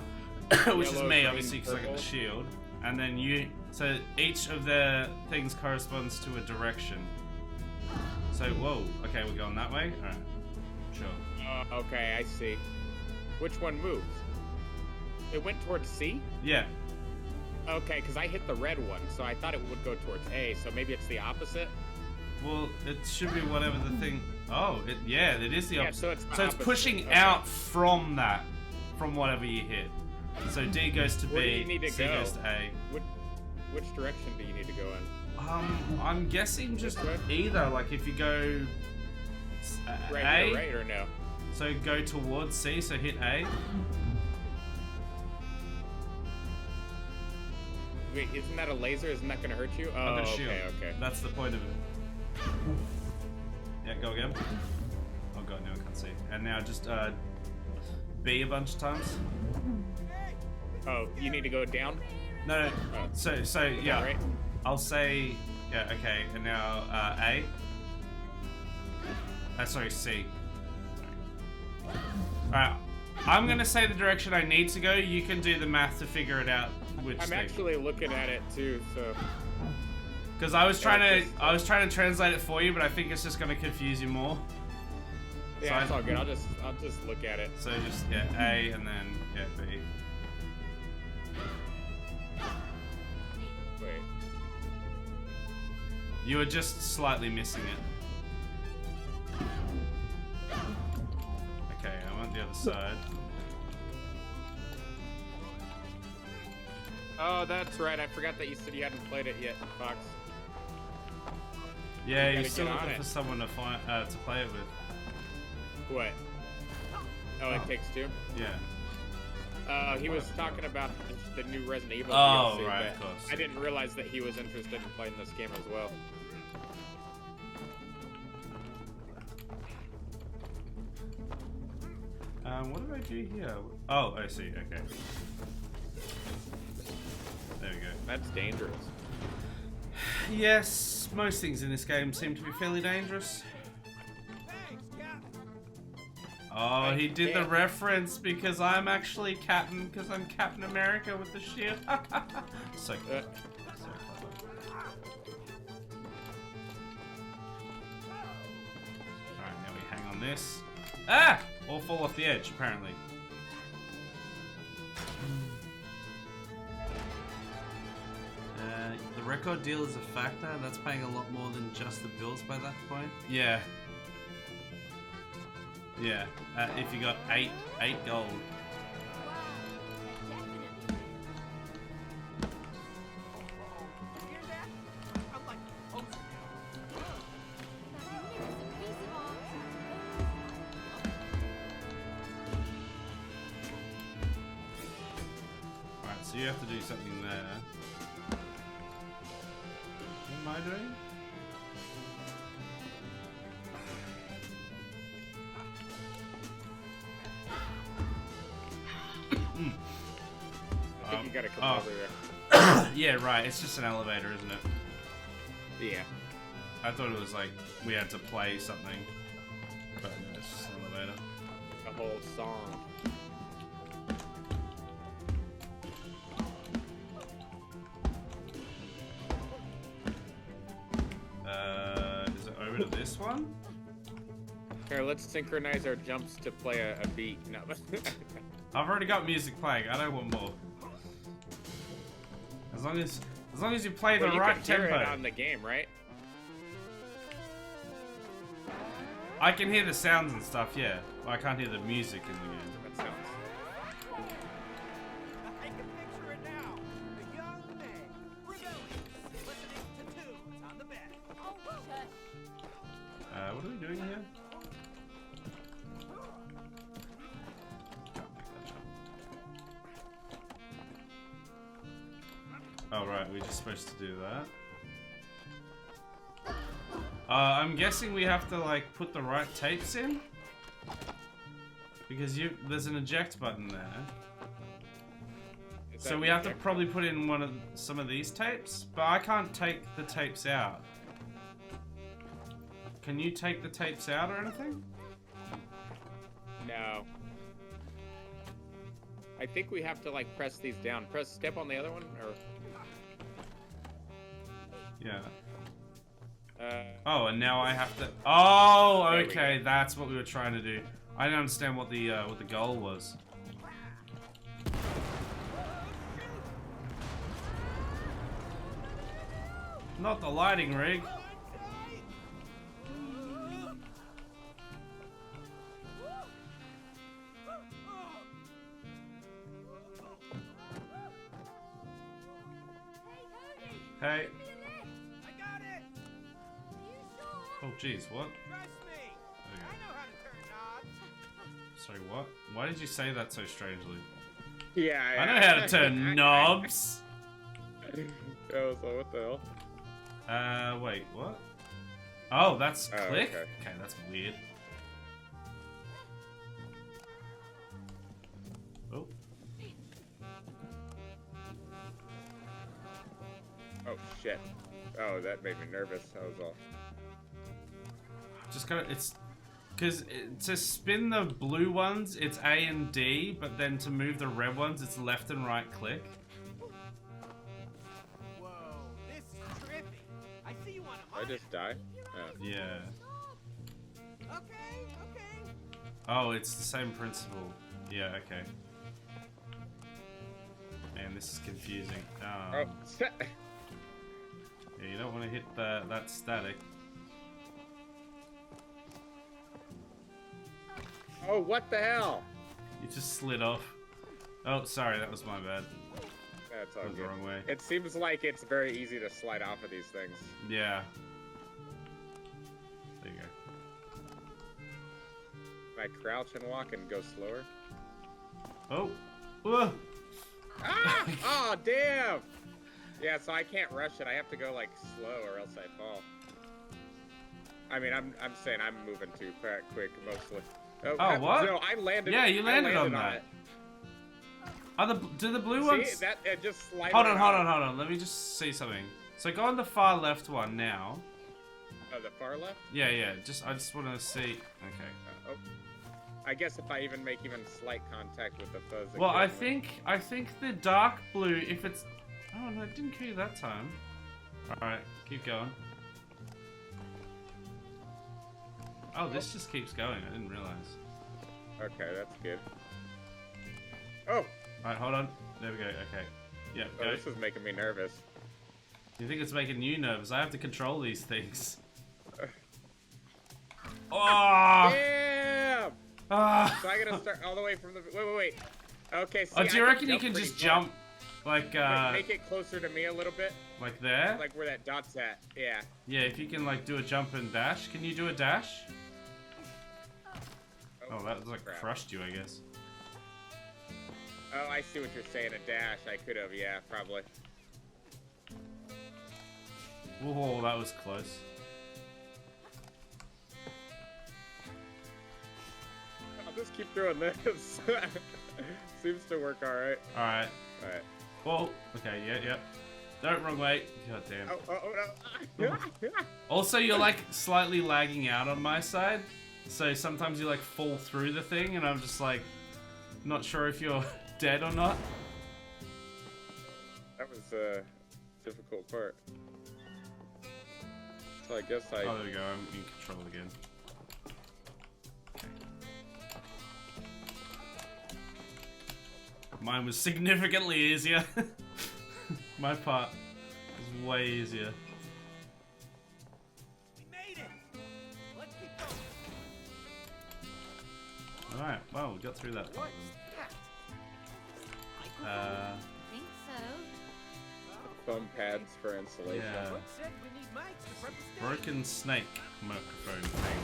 which is yellow, me, green, obviously, because I got purple. the shield. And then you, so each of the things corresponds to a direction. So, whoa, okay, we're going that way? Alright, sure. Okay, I see. Which one moves? It went towards C? Yeah, Okay, because I hit the red one, so I thought it would go towards A, so maybe it's the opposite? well, it should be whatever the thing, oh, yeah, it is the Yeah, opposite. so it's the So it's opposite, pushing okay. out from that, from whatever you hit. So D goes to Where do B, you need to C go? goes to A. Which direction do you need to go in? I'm guessing just This way? either, like if you go Right A, here, right, or no? so go towards C, so hit A. Wait, isn't that a laser? Isn't that gonna hurt you? Oh, I've got a shield. okay. That's the point of it. Yeah, go again. Oh god, now I can't see. And now just B a bunch of times. Oh, you need to go down? No, no. Oh. So yeah. Right? I'll say yeah. Okay, and now A. Sorry, C. Alright, I'm gonna say the direction I need to go. You can do the math to figure it out. Which I'm thing. actually looking at it too, so... Because I was trying just- to translate it for you, but I think it's just gonna confuse you more. Yeah, So it's all good. I'll just look at it. So just yeah, A and then yeah, B. Wait. You were just slightly missing it. Okay, I want the other side. Oh, that's right. I forgot that you said you hadn't played it yet, Fox. Yeah, You you're gotta still get on looking it. for someone to find to play it with. What? Oh, It Takes Two? Yeah. He was talking about the new Resident Evil Oh, DLC, right, but of course. I didn't realize that he was interested in playing this game as well. What did I do here? Oh, I see. Okay. There we go. That's dangerous. Yes, most things in this game seem to be fairly dangerous. Thanks, Captain. Oh, he did the Yeah. reference because I'm actually Captain, because I'm Captain America with the shield. So clever. So clever. Alright, now we hang on this. Ah! All fall off the edge, apparently. The record deal is a factor. That's paying a lot more than just the bills by that point. Yeah. Yeah. If you got eight gold. Hear that? I'm like a poster now. Alright, so you have to do something there. What am I doing? I think you gotta come oh. over there. Yeah, right. It's just an elevator, isn't it? Yeah. I thought it was like we had to play something. But no, it's just an elevator. A whole song. Is it over to this one? Here, let's synchronize our jumps to play a beat. No. I've already got music playing. I don't want more. As long as you play Well, the you right can hear tempo. it on the game, right? I can hear the sounds and stuff, yeah. Well, I can't hear the music in the game. That sounds. I can picture it now. The young man, rebellious, listening to tunes on the bed. What are we doing here? Can't make that jump. Oh right, we're just supposed to do that. I'm guessing we have to like put the right tapes in, because there's an eject button there. Is So that we have to eject probably put in some of these tapes, but I can't take the tapes out. Can you take the tapes out or anything? No. I think we have to like press these down. Press step on the other one, or Yeah. uh, Oh, and now I have to. Oh, There we okay, go. that's what we were trying to do. I didn't understand what the goal was. Not the lighting rig. Hey. I got it. Oh, jeez, what? Trust me. Okay. I know how to turn knobs. Sorry, what? Why did you say that so strangely? yeah. I know how to turn knobs. Oh, so what the hell? Wait, what? Oh, that's Oh, click? okay. Okay, that's weird. Oh, Oh shit. Oh, that made me nervous. I was all. just gotta, it's, because to spin the blue ones, it's A and D, but then to move the red ones, it's left and right click. Whoa, this is trippy. I see you want to I just die. Oh. Yeah. Okay. Oh, it's the same principle. Yeah, okay. Man, this is confusing. Oh. Yeah, you don't want to hit that static. Oh, what the hell? You just slid off. Oh, sorry, that was my bad. That's all Went the good. wrong way. It seems like it's very easy to slide off of these things. Yeah. There you go. Can I crouch and walk and go slower? Oh. Whoa. Ah! Oh, damn! Yeah, so I can't rush it. I have to go, like, slow or else I fall. I mean, I'm saying I'm moving too quick, mostly. Oh, what? No, I landed. Yeah, you landed on it. that. Do the blue See, ones... that it just slid. Hold on. Let me just see something. So go on the far left one now. Oh, the far left? Yeah. I just want to see. Okay. Oh. I guess if I even make even slight contact with the fuzz. Well, I think the dark blue, if it's... Oh, no, it didn't kill you that time. Alright, keep going. Oh, this just keeps going. I didn't realize. Okay, that's good. Oh! Alright, hold on. There we go. Okay. Yeah, Oh, go. this is making me nervous. You think it's making you nervous? I have to control these things. Oh! Damn! Ah! So I gotta start all the way from the. Wait. Okay, see, Oh, do you I reckon you jump can pretty just far. jump like Wait, make it closer to me a little bit, like there? like where that dot's at. Yeah. Yeah, if you can like do a jump and dash. Can you do a dash? Oh, that like crap. crushed you, I guess. Oh, I see what you're saying. A dash. I could have. Yeah, probably. Whoa, that was close. I'll just keep doing this. Seems to work all right. Alright. All right. Whoa. Okay, yeah. No, wrong way. God damn. No. Also, you're like slightly lagging out on my side. So sometimes you like fall through the thing and I'm just like not sure if you're dead or not. That was a difficult part. So I guess I. Oh, there we go. I'm in control again. Mine was significantly easier. My part was way easier. We made it. Let's keep going. Alright, well, we got through that part. I think so. Foam pads for insulation. Yeah. What said we need mics to prep the stage? Broken snake microphone thing.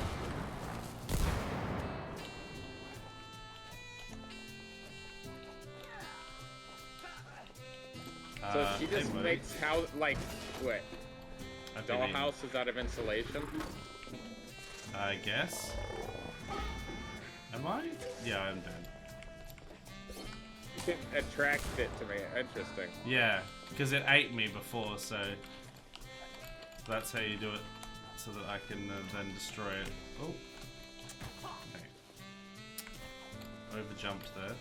So she just hey, makes how like what? I've been in, Dollhouses out of insulation? I guess. Am I? Yeah, I'm dead. You can attract it to me. Interesting. Yeah, because it ate me before, so that's how you do it, so that I can then destroy it. Oh, okay. Overjumped there.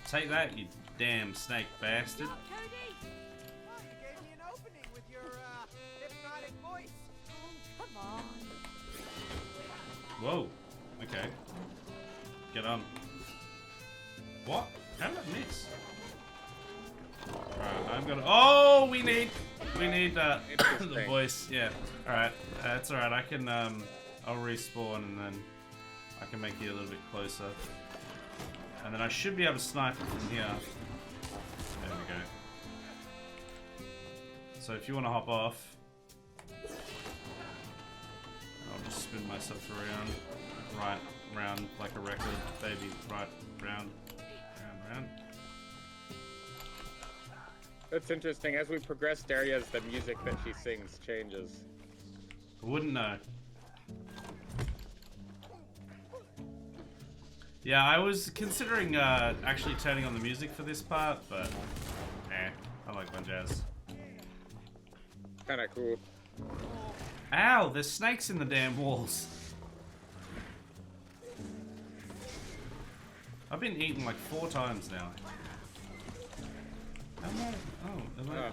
Take that, you damn snake bastard! Cody! Oh, you gave me an opening with your hypnotic voice. Oh, come on. Whoa. Okay. Get on. What? How did I miss? Alright, I'm gonna. Oh, we need the Interesting. voice. Yeah. Alright, that's alright. I can I'll respawn and then I can make you a little bit closer, and then I should be able to snipe it from here. There we go. So if you want to hop off, I'll just spin myself around. Right, round like a record, baby. Right, round. That's interesting. As we progress areas, the music that she sings changes. I wouldn't know. Yeah, I was considering actually turning on the music for this part, but I like my jazz. Kinda cool. Ow, there's snakes in the damn walls. I've been eaten like 4 times now. Am I? Oh, am I? Oh.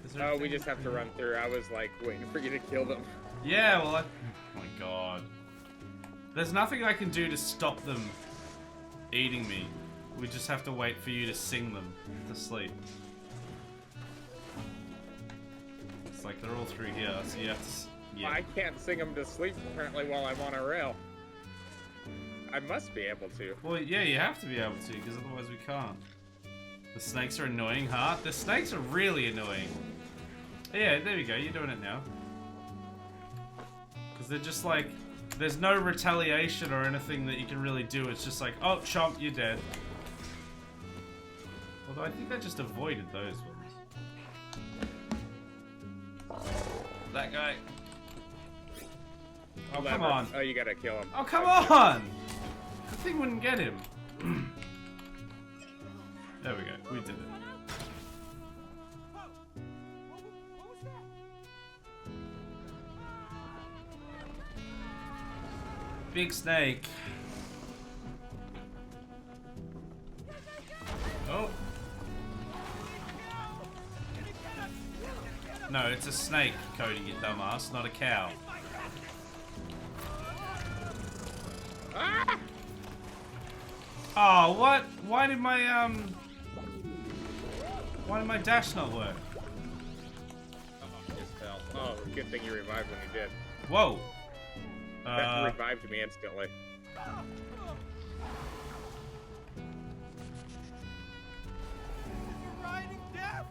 Is there Oh, we anything- just have to run through. I was like waiting for you to kill them. Yeah, well, oh my god. There's nothing I can do to stop them eating me. We just have to wait for you to sing them to sleep. It's like they're all through here, so you have to. Yeah. I can't sing them to sleep apparently while I'm on a rail. I must be able to. Well, yeah, you have to be able to, because otherwise we can't. The snakes are annoying, huh? The snakes are really annoying. Yeah, there we go. You're doing it now. Because they're just like, there's no retaliation or anything that you can really do. It's just like, oh, chomp, you're dead. Although I think I just avoided those ones. That guy. Oh, come on. Oh, you gotta kill him. Oh, come on! The thing wouldn't get him. There we go. We did it. What was that? Big snake. Oh. No, it's a snake, Cody, you dumbass, not a cow. Ah! Oh, what? Why did my dash not work? Oh, just fell. Oh, good thing you revived when you did. Whoa. That revived me instantly. You're riding death.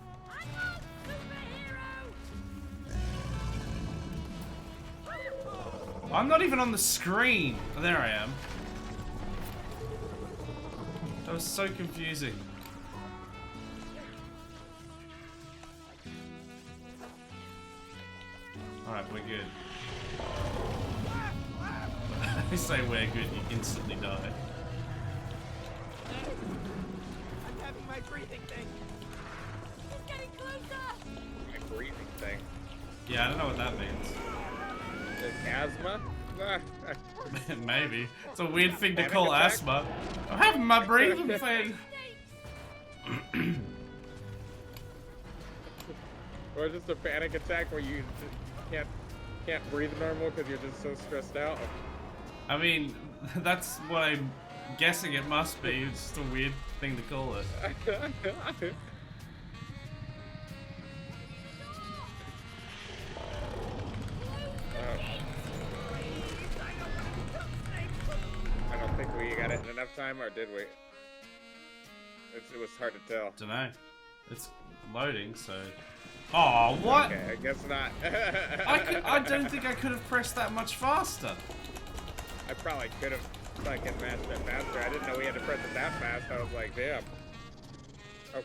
I'm not even on the screen. Oh, there I am. That was so confusing. Alright, we're good. I say we're good, you instantly die. I'm having my breathing thing. My breathing thing. Yeah, I don't know what that means. Is asthma? Ah, Maybe. It's a weird thing to Panic call attack? asthma. I'm having my breathing thing. or just a panic attack where you just can't breathe normal because you're just so stressed out. I mean, that's what I'm guessing it must be. It's just a weird thing to call it. I don't think we got it in enough time, or did we? It was hard to tell. Dunno. It's loading, so. Oh, what? Okay, I guess not. I don't think I could have pressed that much faster. I probably could have fucking matched it faster. I didn't know we had to press it that fast. I was like, damn. Oh.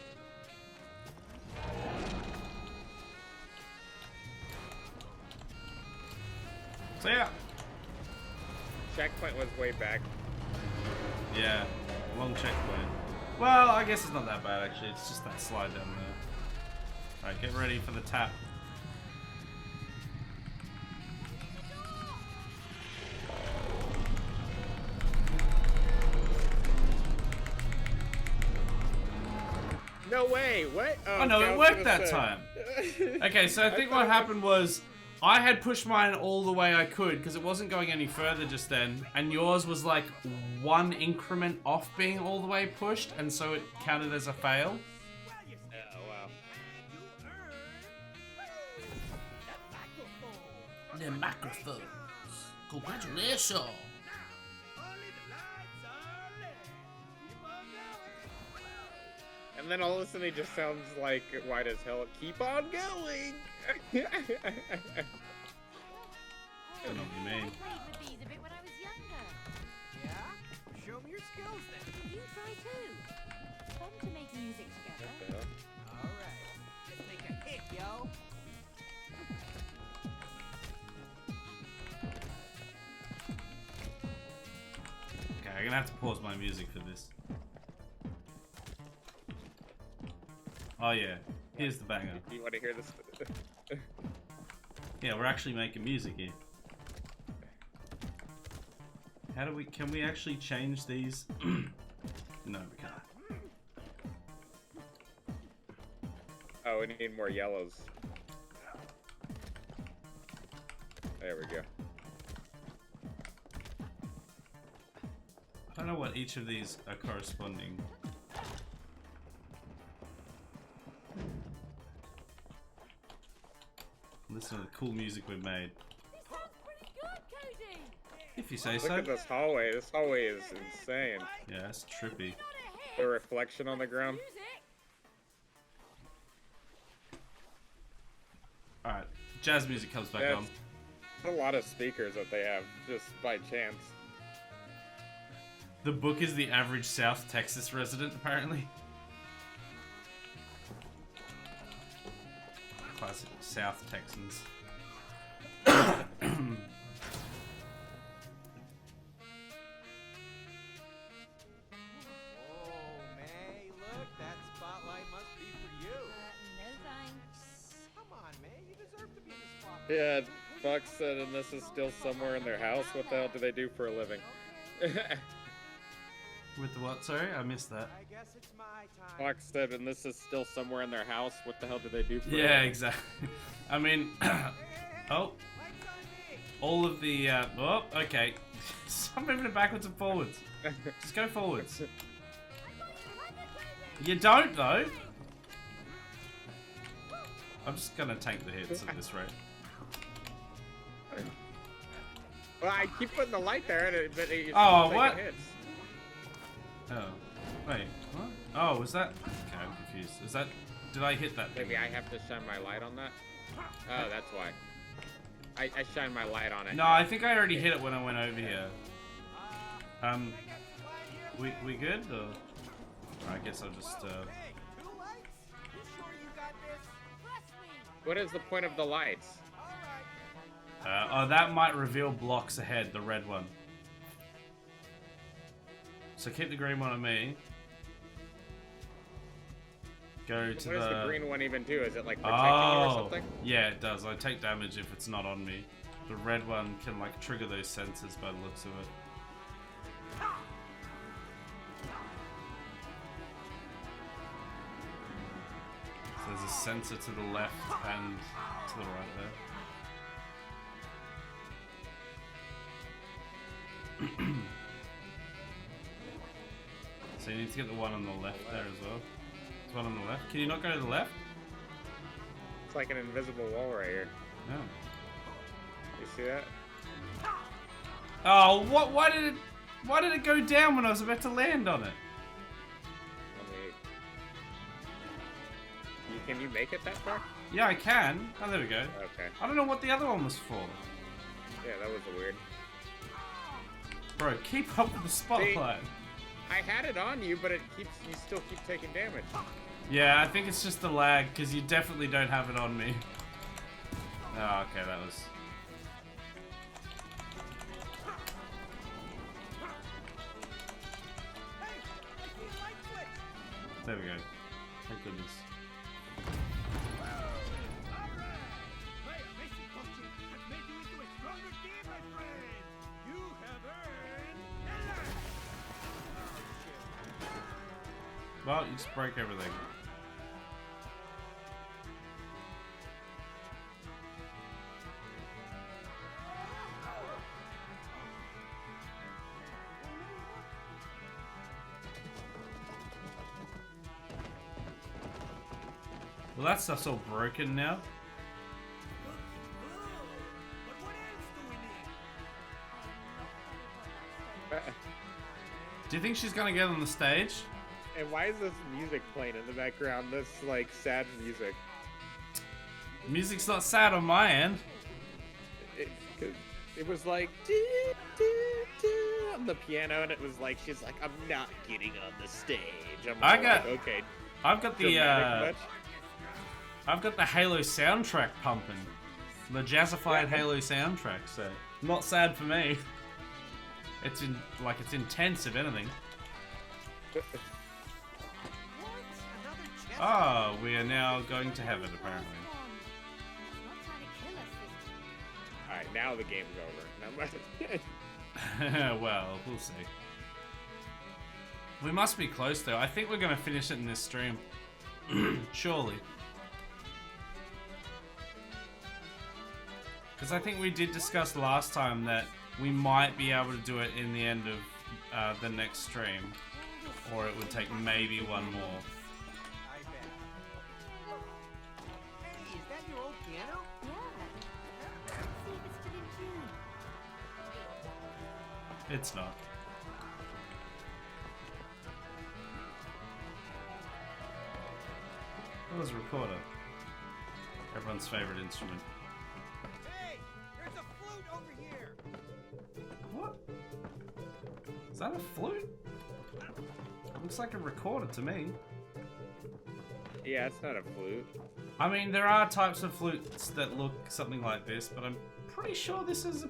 So yeah. Checkpoint was way back. Yeah, long checkpoint. Well, I guess it's not that bad actually. It's just that slide down there. Alright, get ready for the tap. No way! What? Oh no, it worked that time. Okay, so I think what happened was I had pushed mine all the way I could because it wasn't going any further just then, and yours was like one increment off being all the way pushed, and so it counted as a fail. Oh wow. The microphones. Congratulations. Only the lights are lit. Keep on going. And then all of a sudden he just sounds like white as hell. Keep on going! I don't know what you mean. I played the bees a bit when I was younger. Yeah? Show me your skills then. You try too. Fun to make music together. All right. Let's make a hit, yo. Okay, I'm gonna have to pause my music for this. Oh yeah, here's the banger. You want to hear this? Yeah, we're actually making music here. How do we, can we actually change these? No, we can't. Oh, we need more yellows. There we go. I don't know what each of these are corresponding Listen to the cool music we've made. This sounds pretty good, Cody. If you say Look so. at this hallway. This hallway is insane. Yeah, it's trippy. Not a The hit. reflection on the ground. Music. Alright, jazz music comes back Yeah, on. it's a lot of speakers that they have just by chance. The book is the average South Texas resident, apparently. Classic South Texans. Oh, May, look, that spotlight must be for you. No thanks. Come on, May, you deserve to be in the spotlight. Yeah, Fox said, and this is still somewhere in their house. What the hell do they do for a living? With the what? Sorry, I missed that. I guess it's my time. Fox said, and this is still somewhere in their house. What the hell do they do for a Yeah, living? exactly. I mean, oh, Lights on me. all of the, oh, okay. Stop moving it backwards and forwards. Just go forwards. You don't, though. I'm just gonna take the hits at this rate. Well, I keep putting the light there, and but it's Oh, taking what? hits. Oh, wait, what? Oh, was that? Okay, I'm confused. Is that? Did I hit that thing? Maybe I have to shine my light on that. Oh, that's why. I shine my light on it. No, I think I already hit it when I went over here. We good? Or? I guess I'll just. Hey, 2 lights? You sure you got this? Trust me. What is the point of the lights? All right. Oh, that might reveal blocks ahead. The red one. So keep the green one on me. Go to What does the green one even do? Is it like protecting you or Oh, something? yeah, it does. I take damage if it's not on me. The red one can like trigger those sensors by the looks of it. So there's a sensor to the left and to the right there. So you need to get the one on the left there as well. There's one on the left. Can you not go to the left? It's like an invisible wall right here. No. You see that? Oh, what? Why did it go down when I was about to land on it? Let me... Can you make it that far? Yeah, I can. Oh, there we go. Okay. I don't know what the other one was for. Yeah, that was weird. Bro, keep up with the spotlight. I had it on you, but you still keep taking damage. Yeah, I think it's just the lag, because you definitely don't have it on me. Oh, okay, that was... Hey, I see a light switch. There we go. Thank goodness. Alright! My amazing costume has made you into a stronger team, my friend! You have earned a life! Well, you just broke everything. Well, that stuff's all broken now. But what else do we need? Do you think she's gonna get on the stage? And why is this music playing in the background? This like sad music. Music's not sad on my end. It was like doo, doo, doo, on the piano, and it was like she's like, "I'm not getting on the stage." I all got- like, okay. I've got the Dramatic I've got the Halo soundtrack pumping. The jazzified Halo soundtrack, so not sad for me. It's it's intense if anything. much? Another chest. Oh, we are now going to heaven apparently. Not trying to kill us this All right, now the game's over. Well, we'll see. We must be close though. I think we're gonna finish it in this stream. Surely. Because I think we did discuss last time that we might be able to do it in the end of the next stream. Or it would take maybe one more. I bet. Hey, is that your old piano? Yeah. It's not. What was a recorder? Everyone's favorite instrument. Hey, there's a flute over here. What? Is that a flute? Looks like a recorder to me. Yeah, it's not a flute. I mean, there are types of flutes that look something like this, but I'm pretty sure this is a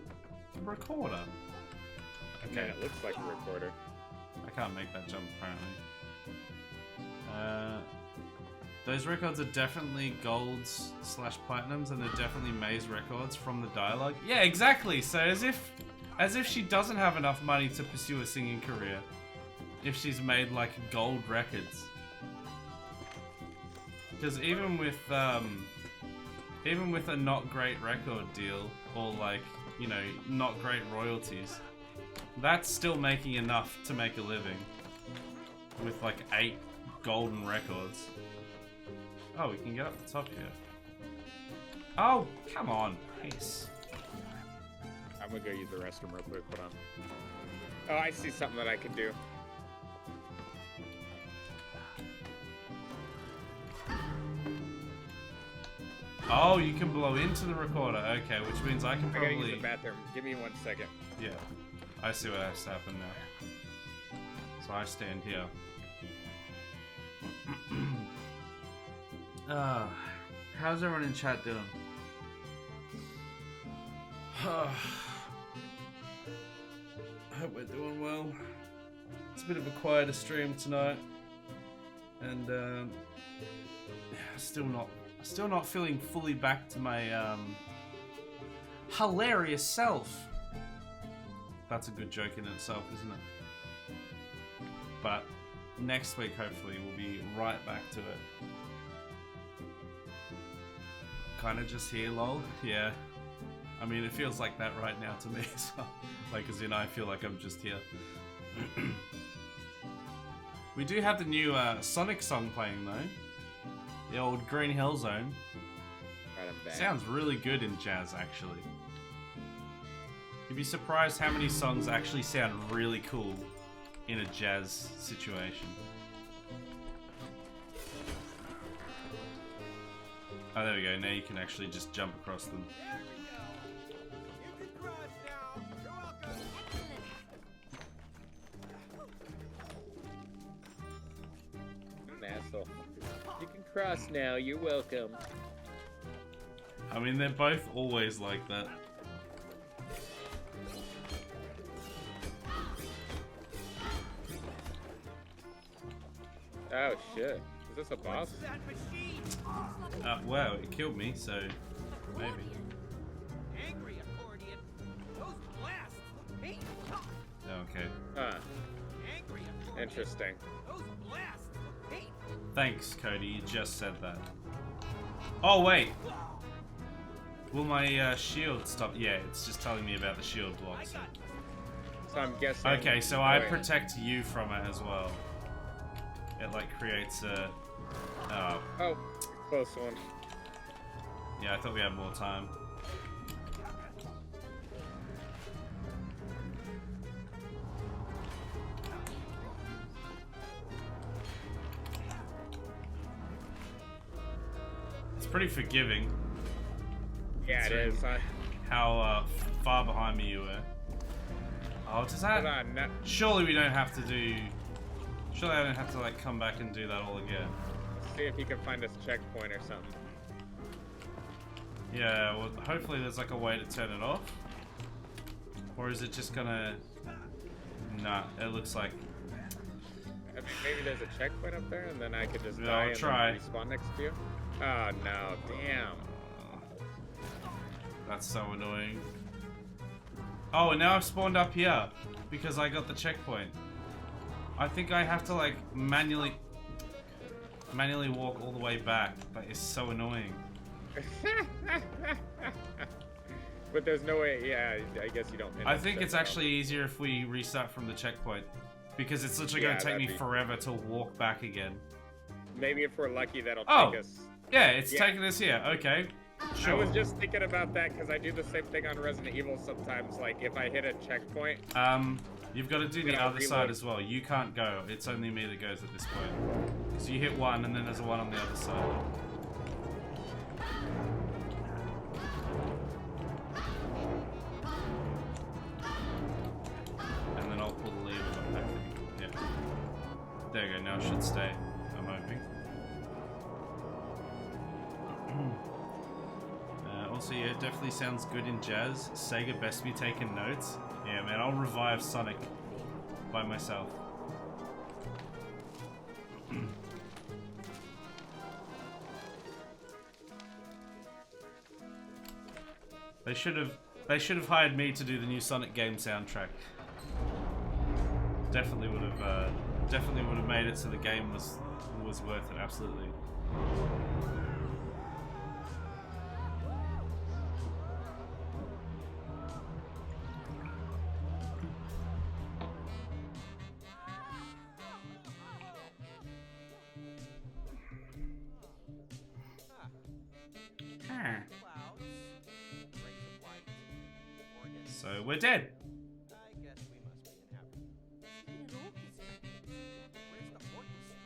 recorder. Okay, it looks like a recorder. I can't make that jump, apparently. Those records are definitely golds / platinums, and they're definitely May's records from the dialogue. Yeah, exactly. So as if she doesn't have enough money to pursue a singing career, if she's made like gold records. Because even with a not great record deal, or like, you know, not great royalties, that's still making enough to make a living. With like 8 golden records. Oh, we can get up the top here. Oh, come on. Peace. I'm gonna go use the restroom real quick. Hold on. Oh, I see something that I can do. Oh, you can blow into the recorder. Okay, which means I can I gotta use probably... the bathroom. Give me 1 second. Yeah. I see what has to happen now. So I stand here. How's everyone in chat doing? I hope we're doing well. It's a bit of a quieter stream tonight, and still not feeling fully back to my hilarious self. That's a good joke in itself, isn't it? But next week, hopefully, we'll be right back to it. Kind of just here, lol. Yeah. I mean, it feels like that right now to me. So, like, as in, I feel like I'm just here. We do have the new Sonic song playing, though. The old Green Hill Zone. Right, I'm back. Sounds really good in jazz, actually. You'd be surprised how many songs actually sound really cool in a jazz situation. Oh, there we go. Now you can actually just jump across them. There we go. You can cross now. You're welcome. Asshole. You can cross now. You're welcome. I mean, they're both always like that. Oh shit. Is this a boss? That machine. Wow, it killed me, so maybe. Angry accordion. Those blasts. Hey. Okay. Huh. Angry accordion. Interesting. Those blasts. Hey. Thanks, Cody. You just said that. Oh, wait. Will my shield stop? Yeah, it's just telling me about the shield block. So. So I'm guessing. Okay, so I wait. protect you from it as well. It like creates a... Oh, close one. Yeah, I thought we had more time. It's pretty forgiving. Yeah, it is. How far behind me you were. Oh, does that... Hold on. No, Surely we don't have to do... Surely I don't have to like come back and do that all again. see if you can find us a checkpoint or something. Yeah, well, hopefully there's like a way to turn it off. Or is it just gonna... Nah, it looks like... I mean, maybe there's a checkpoint up there, and then I could just Yeah, die I'll and try. then respawn next to you. Oh no, damn. That's so annoying. Oh, and now I've spawned up here because I got the checkpoint. I think I have to like manually walk all the way back, but it's so annoying. But there's no way. Yeah, I guess you don't. end I up think it's stepping actually easier if we restart from the checkpoint because it's literally Yeah, going to take me that'd be- forever to walk back again. out. Maybe if we're lucky, that'll Oh. take us. Yeah, it's Yeah. taking us here. Okay. I was just thinking about that because I do the same thing on Resident Evil sometimes. Like if I hit a checkpoint. You've got to do the other side as well. You can't go. It's only me that goes at this point. So you hit one, and then there's a one on the other side. And then I'll pull the lever. Yeah. There you go. Now it should stay. I'm hoping. Also, yeah, it definitely sounds good in jazz. Sega best be taking notes. Yeah, man, I'll revive Sonic by myself. They should have hired me to do the new Sonic game soundtrack. Definitely would have made it so the game was worth it. Absolutely. So we're dead. I guess we must be in heaven. Where's the orchestra?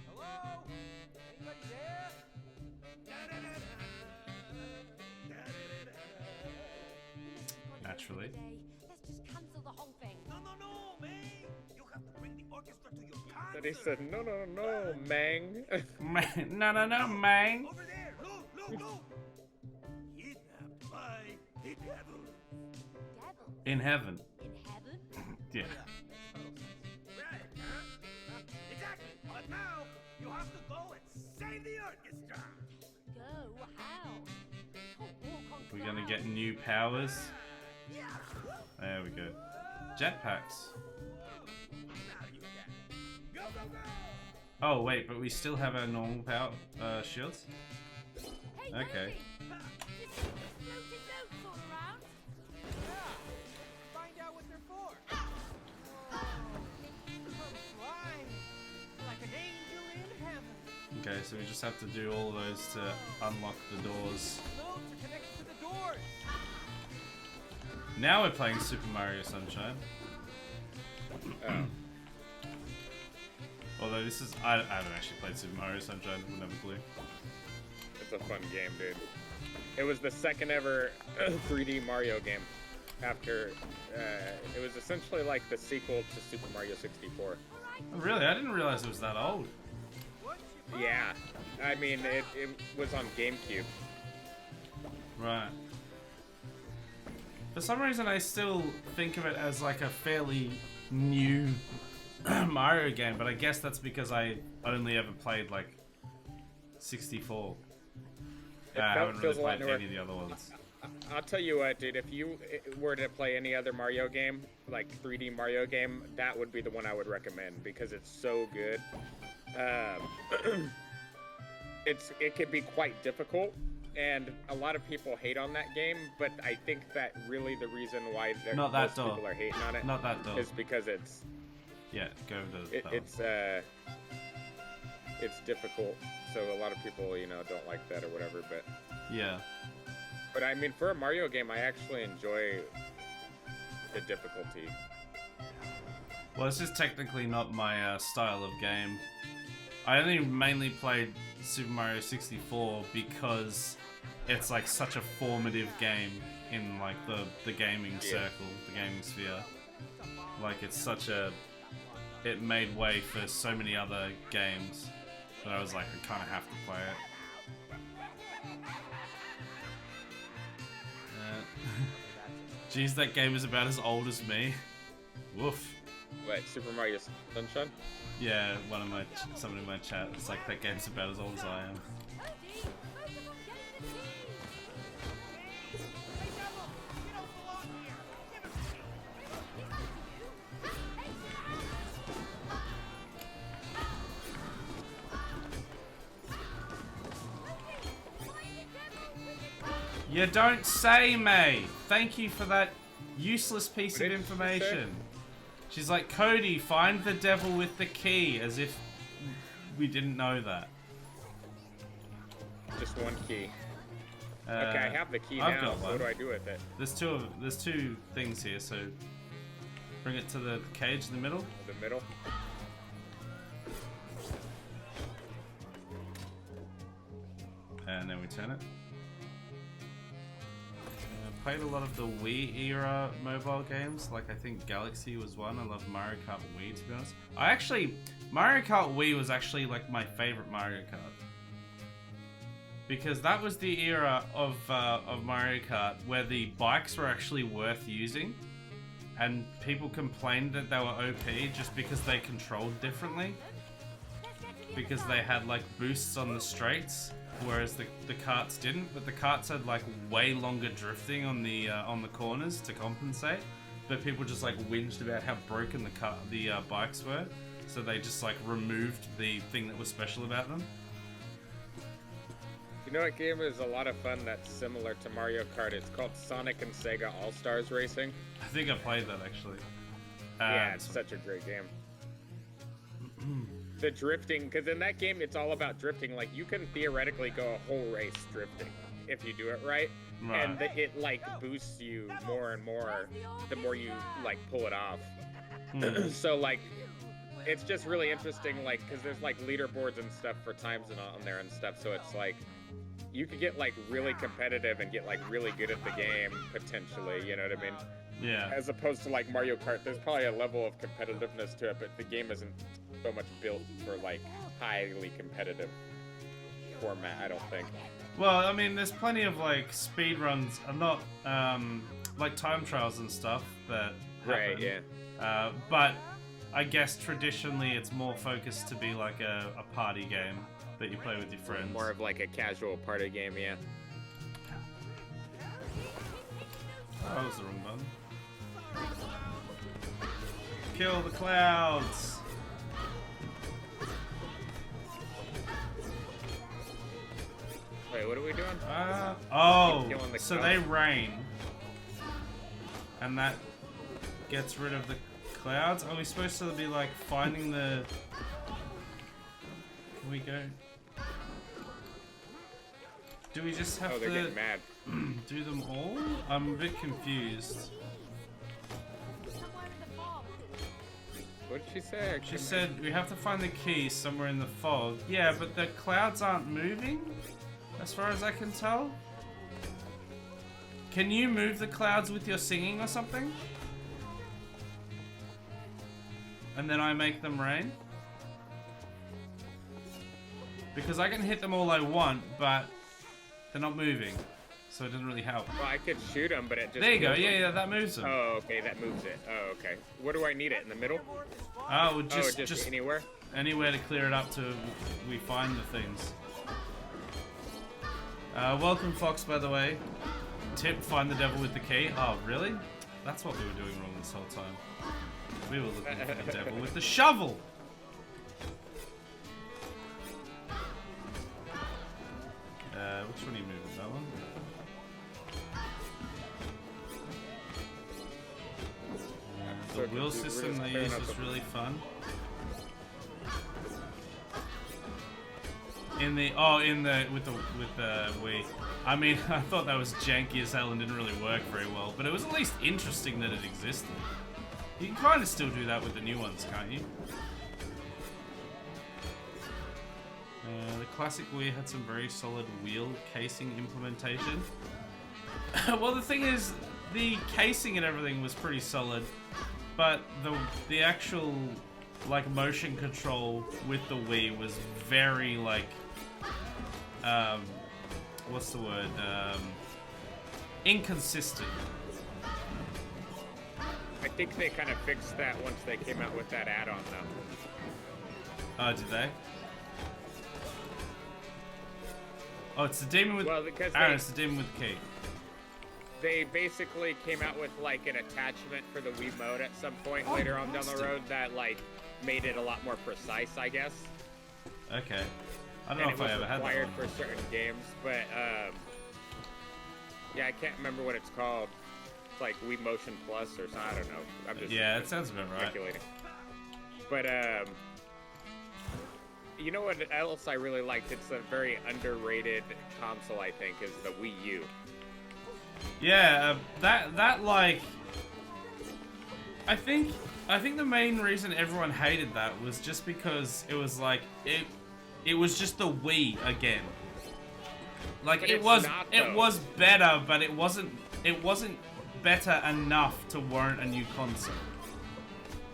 Hello? Anybody there? Naturally. Let's just cancel the whole thing. No, man. You have to bring the orchestra to your concert. But he said, no, Mang. No, Mang. Over there. Look. Kidnapped by the devil. Devil In heaven. in heaven? Yeah. Right, huh? Exactly. But now you have to go and save the orchestra. Go, how? Can't walk on We're gonna clouds. get new powers. Yeah. There we go. Jetpacks. Now you can. Go. Oh wait, but we still have our normal power shields. Hey, Okay. Rosie, you see those floating notes all around? Yeah. Find out what they're for. Whoa. Come flying like an angel in heaven. Okay, so we just have to do all of those to unlock the doors. Notes are connected to the doors. Now we're playing Super Mario Sunshine. Although this is, I haven't actually played Super Mario Sunshine, wouldn't have a clue. It's a fun game, dude. It was the second ever 3D Mario game. After, it was essentially like the sequel to Super Mario 64. Oh, really? I didn't realize it was that old. Yeah, I mean, it was on GameCube. Right. For some reason, I still think of it as like a fairly new Mario game, but I guess that's because I only ever played like 64. I haven't really feels a lot played newer. any of the other ones. I'll tell you what, dude, if you were to play any other Mario game, like 3D Mario game, that would be the one I would recommend because it's so good. It can be quite difficult, and a lot of people hate on that game, but I think that really the reason why Not that most door. people are hating on it Not that door. is because it's Yeah, go to the it's difficult, so a lot of people, don't like that or whatever, Yeah. but I mean, for a Mario game, I actually enjoy the difficulty. Well, this is technically not my style of game. I only mainly played Super Mario 64 because it's like such a formative game in like the gaming circle, the gaming sphere. Like it's such a... It made way for so many other games that I was like, I kind of have to play it. Jeez, that game is about as old as me. Woof. Wait, Super Mario Sunshine? Yeah, someone in my chat, it's like that game's about as old as I am. Cody, focus on getting the team. Hey, Devil, you don't belong here. Give it to me. You don't say, May! Thank you for that useless piece What of did she information. She's like, Cody, find the devil with the key, as if we didn't know that. Just one key. Okay, I have the key I've now. got So one. what do I do with it? There's two things here, so bring it to the cage in the middle. The middle. And then we turn it. Played a lot of the Wii era mobile games, like I think Galaxy was one. I love Mario Kart Wii, to be honest. Mario Kart Wii was actually like my favorite Mario Kart. Because that was the era of Mario Kart where the bikes were actually worth using. And people complained that they were OP just because they controlled differently. Because they had like boosts on the straights, whereas the karts didn't. But the karts had like way longer drifting on the corners to compensate. But people just like whinged about how broken the bikes were, so they just like removed the thing that was special about them. You know what game is a lot of fun that's similar to Mario Kart? It's called Sonic and Sega All-Stars Racing. I think I played that actually. Yeah, it's such a great game. The drifting, because in that game it's all about drifting. Like you can theoretically go a whole race drifting if you do it right, Right. and it like boosts you more and more the more you like pull it off. So like, it's just really interesting, like because there's like leaderboards and stuff for times and on there and stuff. So it's like you could get like really competitive and get like really good at the game potentially. You know what I mean? Yeah. As opposed to like Mario Kart, there's probably a level of competitiveness to it, but the game isn't so much built for like highly competitive format, I don't think. Well, I mean, there's plenty of like speed runs, not like time trials and stuff that happen. Right, yeah. But I guess traditionally it's more focused to be like a party game that you play with your friends. More of like a casual party game, yeah. Oh, that was the wrong button. Kill the clouds! Wait, what are we doing? Oh, Killing the so clouds. they rain. And that gets rid of the clouds? Are we supposed to be like finding the... Can we go? Do we just have Oh, they're to getting mad. do them all? I'm a bit confused. What did she say? She said we have to find the key somewhere in the fog. Yeah, but the clouds aren't moving, as far as I can tell. Can you move the clouds with your singing or something? And then I make them rain? Because I can hit them all I want, but they're not moving. So it doesn't really help. Well, I could shoot them, but it just... There you go, kills them. yeah, that moves them. Oh, okay, that moves it. Oh, okay. Where do I need it? In the middle? Oh, Just just anywhere? anywhere to clear it up till we find the things. Welcome, Fox, by the way. Tip, find the devil with the key. Oh, really? That's what we were doing wrong this whole time. We were looking for the devil with the shovel! Which one are you moving? That one? The So wheel we're system just they clearing use up was the- really fun. In the with the Wii. I mean, I thought that was janky as hell and didn't really work very well, but it was at least interesting that it existed. You can kind of still do that with the new ones, can't you? The classic Wii had some very solid wheel casing implementation. Well, the thing is, the casing and everything was pretty solid, but the actual like motion control with the Wii was very like what's the word? Inconsistent. I think they kind of fixed that once they came out with that add-on, though. Oh, did they? Oh, it's the demon with. Well, because Aaron, it's the demon with the key. They basically came out with like an attachment for the Wii Mode at some point later on down the road that like made it a lot more precise, I guess. Okay. I don't And know if I ever it was had required that one. for certain games, but yeah, I can't remember what it's called. It's like Wii Motion Plus or something. I don't know. I'm just Yeah, it sounds about right. speculating. But You know what else I really liked? It's a very underrated console, I think, is the Wii U. Yeah, that like, I think the main reason everyone hated that was just because it was like it was just the Wii again. Like But it it's was not, it though. was better, but it wasn't better enough to warrant a new console.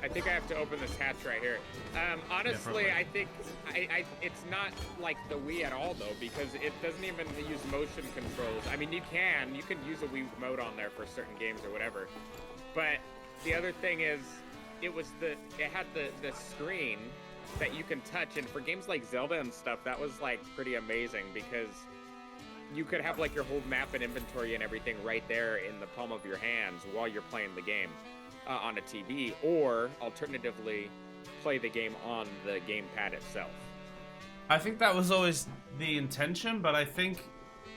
I think I have to open this hatch right here. Honestly, probably. I think it's not like the Wii at all though, because it doesn't even use motion controls. I mean, you can use a Wii mode on there for certain games or whatever. But the other thing is, it had the screen that you can touch, and for games like Zelda and stuff, that was like pretty amazing because you could have like your whole map and inventory and everything right there in the palm of your hands while you're playing the game. On a TV, or alternatively, play the game on the gamepad itself. I think that was always the intention, but I think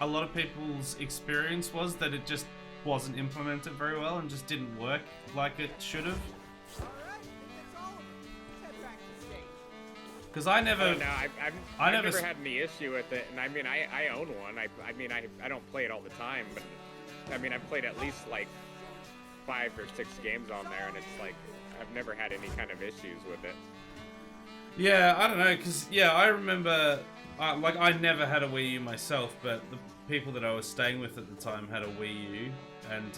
a lot of people's experience was that it just wasn't implemented very well and just didn't work like it should have. Alright, that's all of them. Let's head back to stage. Because I never, No, I I've never never s- had any issue with it, and I mean, I own one. I mean, I don't play it all the time, but I mean, I've played at least like 5 or 6 games on there, and it's like I've never had any kind of issues with it. yeah, I don't know, because yeah, I remember, like I never had a Wii U myself, but the people that I was staying with at the time had a Wii U, and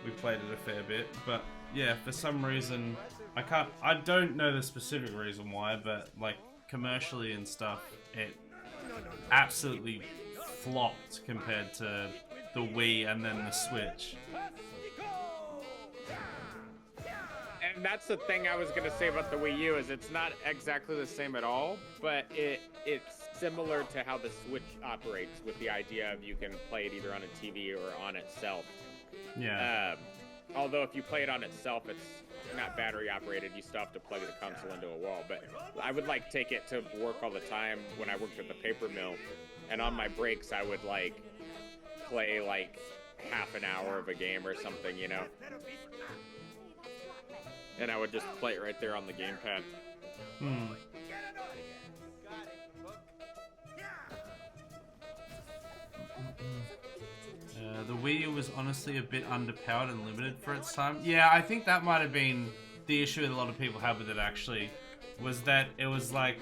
we played it a fair bit. But yeah, for some reason, I don't know the specific reason why, but like commercially and stuff, it absolutely flopped compared to the Wii and then the Switch. And that's the thing I was gonna say about the Wii U is it's not exactly the same at all, but it's similar to how the Switch operates with the idea of you can play it either on a TV or on itself. Yeah. Although if you play it on itself, it's not battery operated. You still have to plug the console into a wall. But I would like take it to work all the time when I worked at the paper mill, and on my breaks I would like play like half an hour of a game or something, you know. And I would just play it right there on the gamepad. Hmm. The Wii U was honestly a bit underpowered and limited for its time. Yeah, I think that might have been the issue that a lot of people have with it actually, was that it was like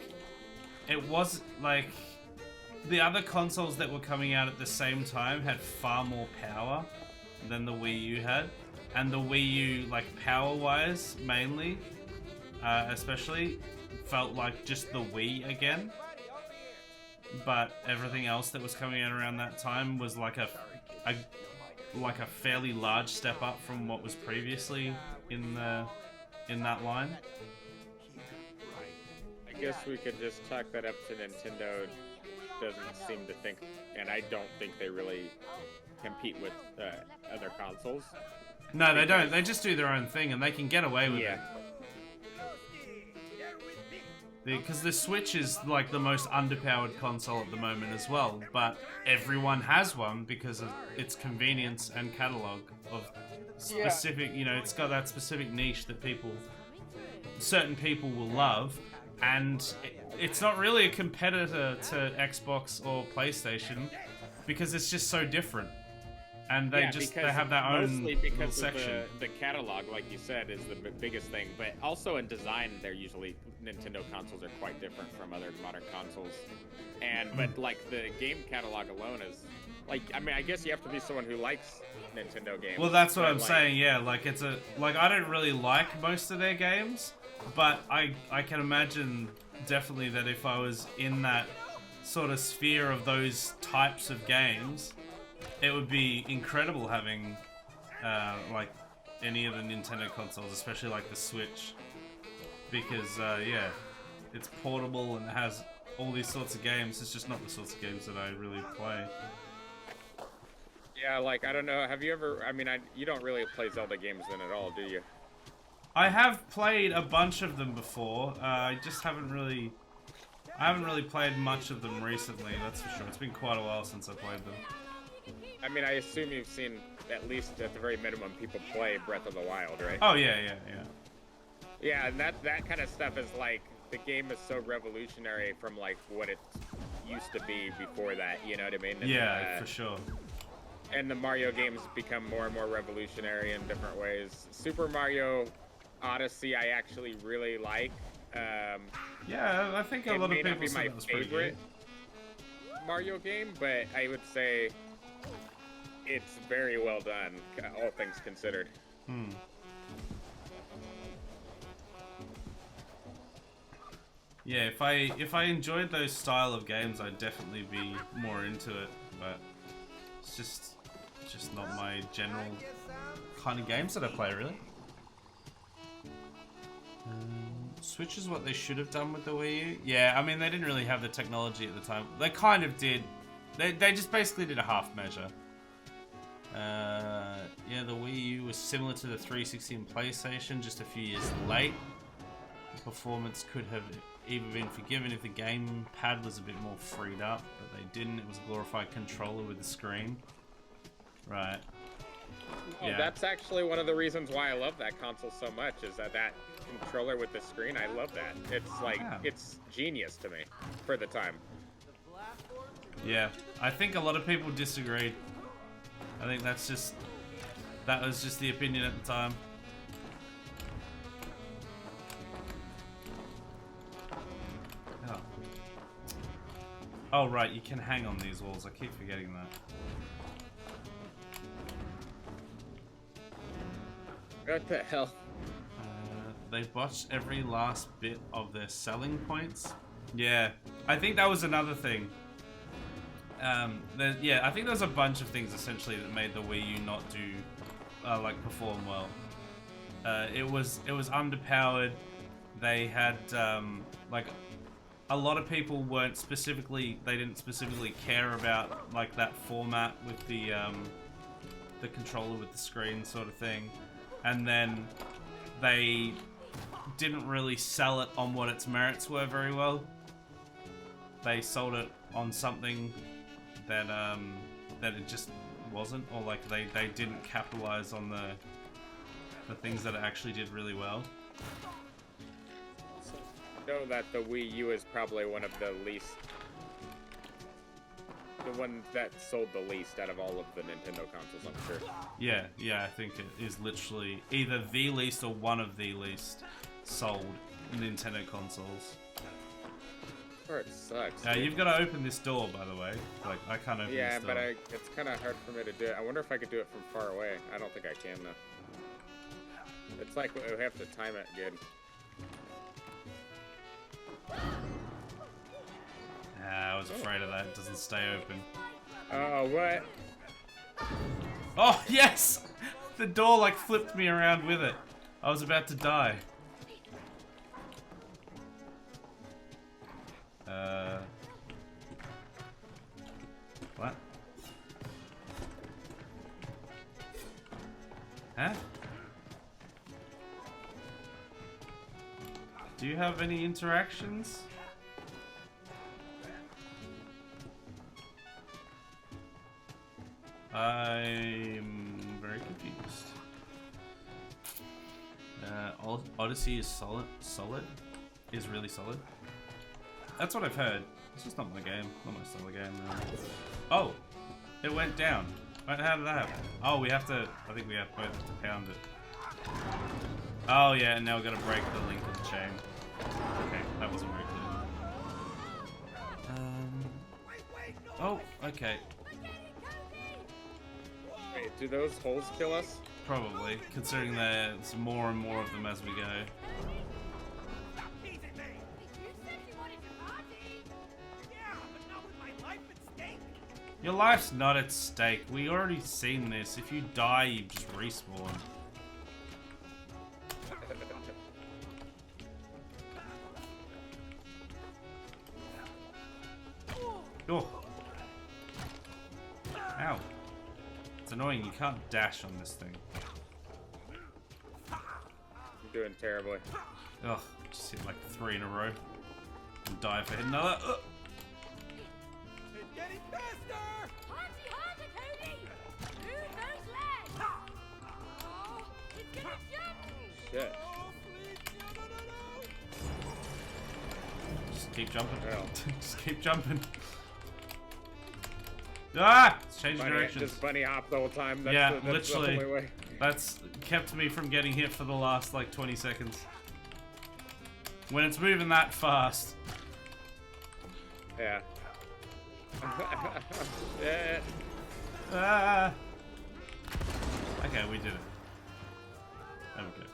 the other consoles that were coming out at the same time had far more power than the Wii U had. And the Wii U, like power-wise, mainly, especially, felt like just the Wii again. But everything else that was coming out around that time was like a fairly large step up from what was previously in that line. I guess we could just chalk that up to Nintendo doesn't seem to think, and I don't think they really compete with other consoles. No, they don't. They just do their own thing, and they can get away with it. Because the Switch is like the most underpowered console at the moment as well, but everyone has one because of its convenience and catalog of specific, you know, it's got that specific niche that certain people will love, and it's not really a competitor to Xbox or PlayStation because it's just so different. And they have their own mostly little because section. of the catalog, like you said, is the biggest thing. But also in design, Nintendo consoles are quite different from other modern consoles. But like the game catalog alone is like, I mean, I guess you have to be someone who likes Nintendo games. Well, that's what but, I'm like, saying. Yeah, like I don't really like most of their games, but I can imagine definitely that if I was in that sort of sphere of those types of games, it would be incredible having like any of the Nintendo consoles, especially like the Switch, because yeah, it's portable and it has all these sorts of games. It's just not the sorts of games that I really play. Yeah, like I don't know. Have you ever? I mean, you don't really play Zelda games then at all, do you? I have played a bunch of them before. I just haven't really played much of them recently. That's for sure. It's been quite a while since I played them. I mean, I assume you've seen at least at the very minimum people play Breath of the Wild, right? Oh yeah. Yeah, and that kind of stuff is like the game is so revolutionary from like what it used to be before that. You know what I mean? And, Yeah, for sure. And the Mario games become more and more revolutionary in different ways. Super Mario Odyssey, I actually really like. Yeah, I think a lot of It may people not be said my that was pretty favorite Mario game, but I would say it's very well done, all things considered. good. Yeah, if I enjoyed those style of games, I'd definitely be more into it. But it's just not my general kind of games that I play, really. Switch is what they should have done with the Wii U. Yeah, I mean, they didn't really have the technology at the time. They kind of did. They just basically did a half measure. Yeah, the Wii U was similar to the 360 and PlayStation, just a few years late. The performance could have even been forgiven if the gamepad was a bit more freed up, but they didn't. It was a glorified controller with a screen. Right. Well, Yeah. that's actually one of the reasons why I love that console so much, is that controller with the screen, I love that. It's like, Yeah. it's genius to me for the time. Yeah, I think a lot of people disagreed. I think that was just the opinion at the time. Oh. Oh right, you can hang on these walls. I keep forgetting that. What the hell? They botched every last bit of their selling points. Yeah, I think that was another thing. Yeah, I think there's a bunch of things essentially that made the Wii U not do like perform well. It was underpowered. They had like a lot of people didn't specifically care about like that format with the controller with the screen sort of thing, and then they didn't really sell it on what its merits were very well. They sold it on something that it just wasn't, or like they didn't capitalize on the things that it actually did really well. Know that the Wii U is probably one of the one that sold the least out of all of the Nintendo consoles, I'm sure. Yeah, I think it is literally either the least or one of the least sold Nintendo consoles. Or it sucks. You've got to open this door, by the way. Like, I can't open Yeah, this door. but it's kind of hard for me to do it. I wonder if I could do it from far away. I don't think I can, though. It's like we have to time it good. I was afraid of that. It doesn't stay open. Oh, what? Oh, yes! The door, like, flipped me around with it. I was about to die. What? Huh? Do you have any interactions? I'm very confused. Odyssey is solid? Is really solid? That's what I've heard. It's just not my game. Not my style of game. Oh! It went down. How did that happen? Oh, we have to... I think we have both to pound it. Oh yeah, and now we've got to break the link of the chain. Okay, that wasn't very clear. Oh, okay. Wait, do those holes kill us? Probably, considering there's more and more of them as we go. Stop teasing me! You said you wanted to party. Yeah, but not with my life at stake. Your life's not at stake. We already seen this. If you die, you just respawn. Oh. Ow. It's annoying. You can't dash on this thing. I'm doing terribly. Ugh. Just hit like 3 in a row. And die for another. Ugh. It's getting faster! Party harder, Cody. Move those legs. Oh, it's gonna jump. Shit. Oh, please, no. Just keep jumping. Well. Just keep jumping. Ah! It's changing directions. Just bunny hop the whole time. That's Yeah, that's literally. The only way. That's kept me from getting hit for the last like 20 seconds. When it's moving that fast. Yeah. Yeah. Ah! Okay, we did it. There we go.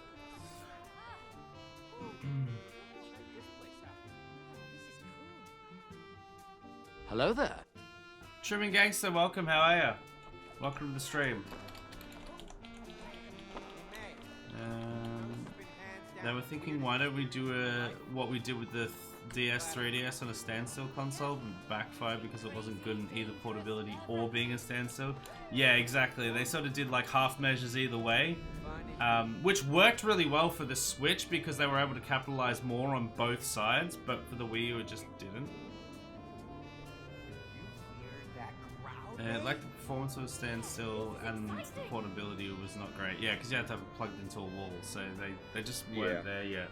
Hello there. Trimming Gangster, welcome, how are ya? Welcome to the stream. They were thinking, why don't we do what we did with the DS 3DS on a standstill console, but backfired because it wasn't good in either portability or being a standstill. Yeah, exactly. They sort of did like half measures either way, which worked really well for the Switch because they were able to capitalize more on both sides, but for the Wii U it just didn't. Like the performance of a standstill and the portability was not great. Yeah, because you had to have it plugged into a wall, so they just weren't there yet.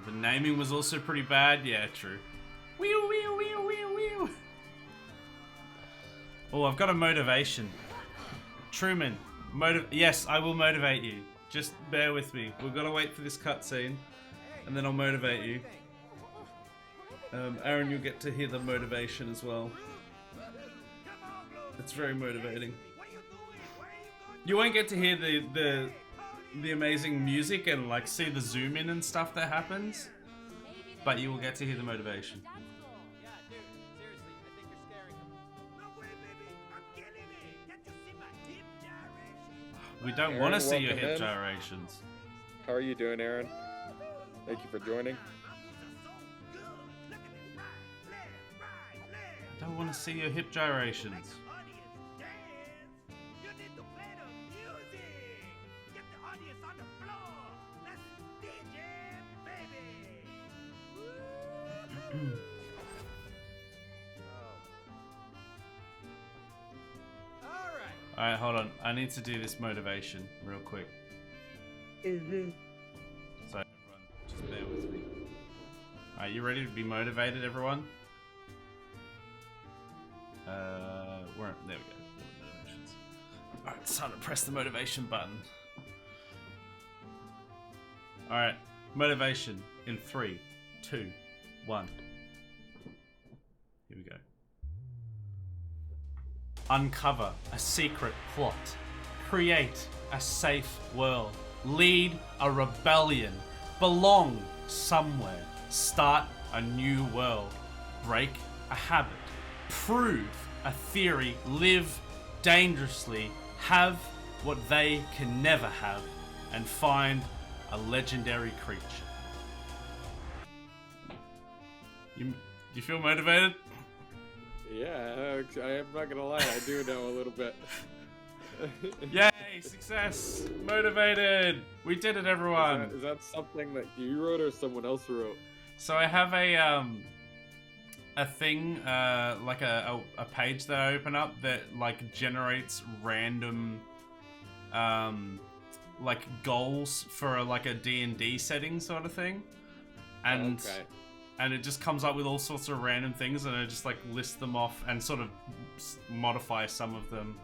The naming was also pretty bad. Yeah, true. Wee wee wee wee wee. Oh, I've got a motivation. Truman, yes, I will motivate you. Just bear with me. We've got to wait for this cutscene, and then I'll motivate you. Aaron, you'll get to hear the motivation as well. It's very motivating. You won't get to hear the amazing music and like see the zoom in and stuff that happens, but you will get to hear the motivation. Yeah, dude, seriously, I think you're scaring them. No way, baby, I'm getting it. Can't you see my hip gyration? We don't Aaron, want to see your welcome hip in. gyrations. How are you doing, Aaron? Thank you for joining. I don't want to see your hip gyrations. You need to play the music. Get the audience on the floor. Let's DJ, baby. Alright. Alright, hold on. I need to do this motivation real quick. So everyone, just bear with me. Alright, you ready to be motivated, everyone? There we go. Motivations. Alright, it's time to press the motivation button. Alright, motivation in 3, 2, 1. Here we go. Uncover a secret plot. Create a safe world. Lead a rebellion. Belong somewhere. Start a new world. Break a habit. Prove a theory. Live dangerously. Have what they can never have. And find a legendary creature. You feel motivated? Yeah, I'm not gonna lie, I do know a little bit. Yay! Success! Motivated! We did it, everyone! Is that something that you wrote or someone else wrote? So I have a thing, like a page that I open up that like generates random like goals for like a D&D setting sort of thing. And Okay. and it just comes up with all sorts of random things, and I just like list them off and sort of modify some of them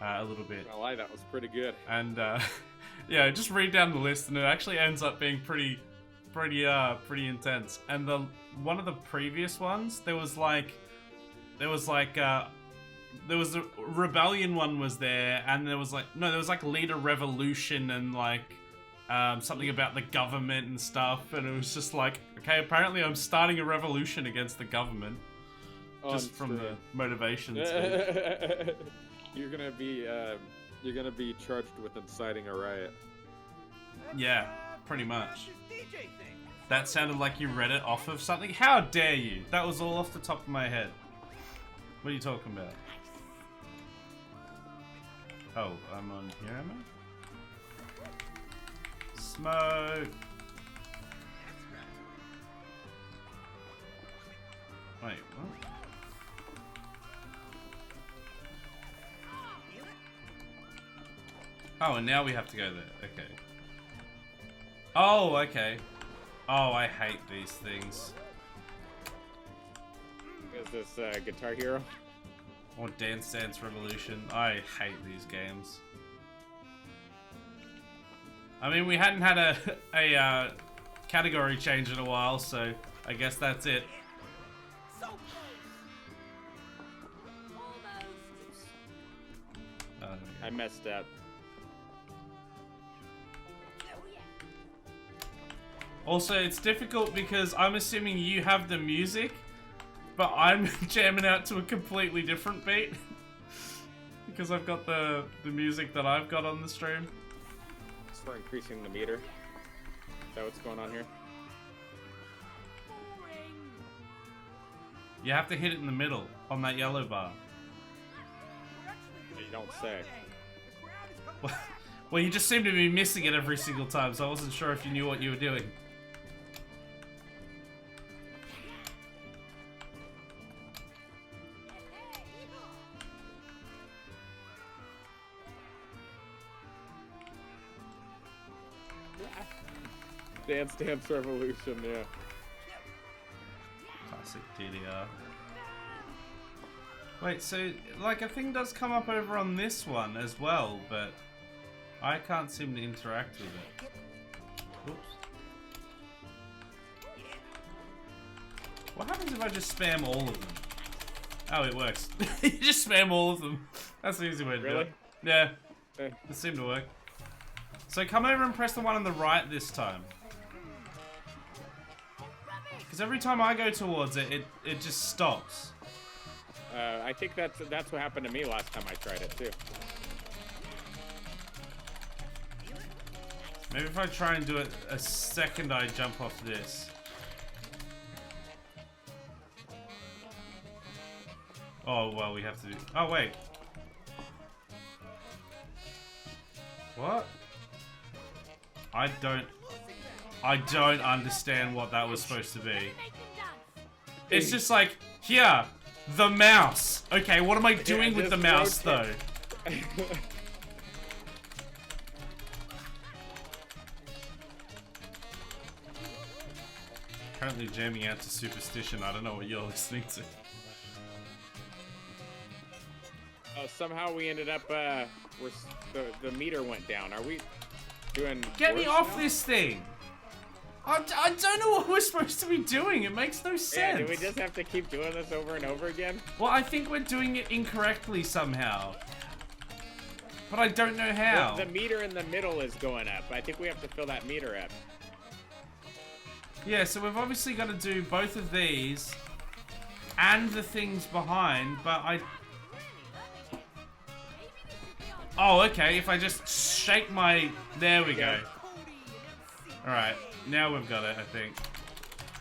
a little bit. I lie, that was pretty good. And yeah, just read down the list, and it actually ends up being pretty intense. And one of the previous ones, there was the rebellion one was there, and there was like lead a revolution and like something about the government and stuff, and it was just like, okay, apparently I'm starting a revolution against the government just from the motivation speech. You're gonna be charged with inciting a riot. Yeah, pretty much. This DJ thing. That sounded like you read it off of something. How dare you? That was all off the top of my head. What are you talking about? Oh, I'm on here, am I? Smoke! Wait, what? Oh, and now we have to go there. Okay. Oh, okay. Oh, I hate these things. Is this Guitar Hero? Or Dance Dance Revolution. I hate these games. I mean, we hadn't had a category change in a while, so I guess that's it. So close. Almost. I messed up. Oh yeah. Also, it's difficult because I'm assuming you have the music, but I'm jamming out to a completely different beat. Because I've got the music that I've got on the stream. It's for increasing the meter. Is that what's going on here? Boring. You have to hit it in the middle, on that yellow bar. You don't say. Well, you just seem to be missing it every single time, so I wasn't sure if you knew what you were doing. Dance Dance Revolution, yeah. Classic DDR. Wait, so, like, a thing does come up over on this one as well, but I can't seem to interact with it. Oops. What happens if I just spam all of them? Oh, it works. You just spam all of them. That's the easy way to do Really? it. Yeah, Okay. it seemed to work. So come over and press the one on the right this time. Because every time I go towards it, it just stops. I think that's what happened to me last time I tried it too. Maybe if I try and do it a second I jump off this. Oh, well, we have to do... Oh, wait. What? I don't understand what that was supposed to be. Make them dance. It's just like, here, the mouse. Okay, what am I doing with the just mouse, though? rotate. Currently jamming out to Superstition. I don't know what you're listening to. Oh, somehow we ended up, the meter went down. Are we doing Get me worse off now? this thing! I don't know what we're supposed to be doing. It makes no Yeah, sense. do we just have to keep doing this over and over again? Well, I think we're doing it incorrectly somehow. But I don't know how. Well, the meter in the middle is going up. I think we have to fill that meter up. Yeah, so we've obviously got to do both of these and the things behind, but I... Oh, okay, if I just shake my... There we go. Alright, now we've got it, I think.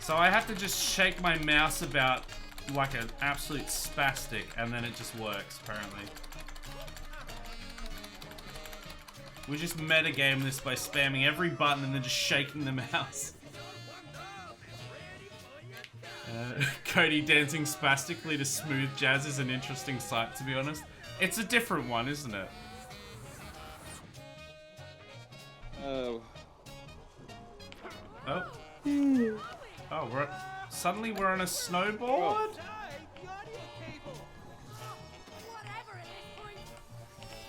So I have to just shake my mouse about like an absolute spastic, and then it just works, apparently. We just metagame this by spamming every button and then just shaking the mouse. Cody dancing spastically to smooth jazz is an interesting sight, to be honest. It's a different one, isn't it? Oh. Oh. Oh, suddenly we're on a snowboard? Whatever at this point.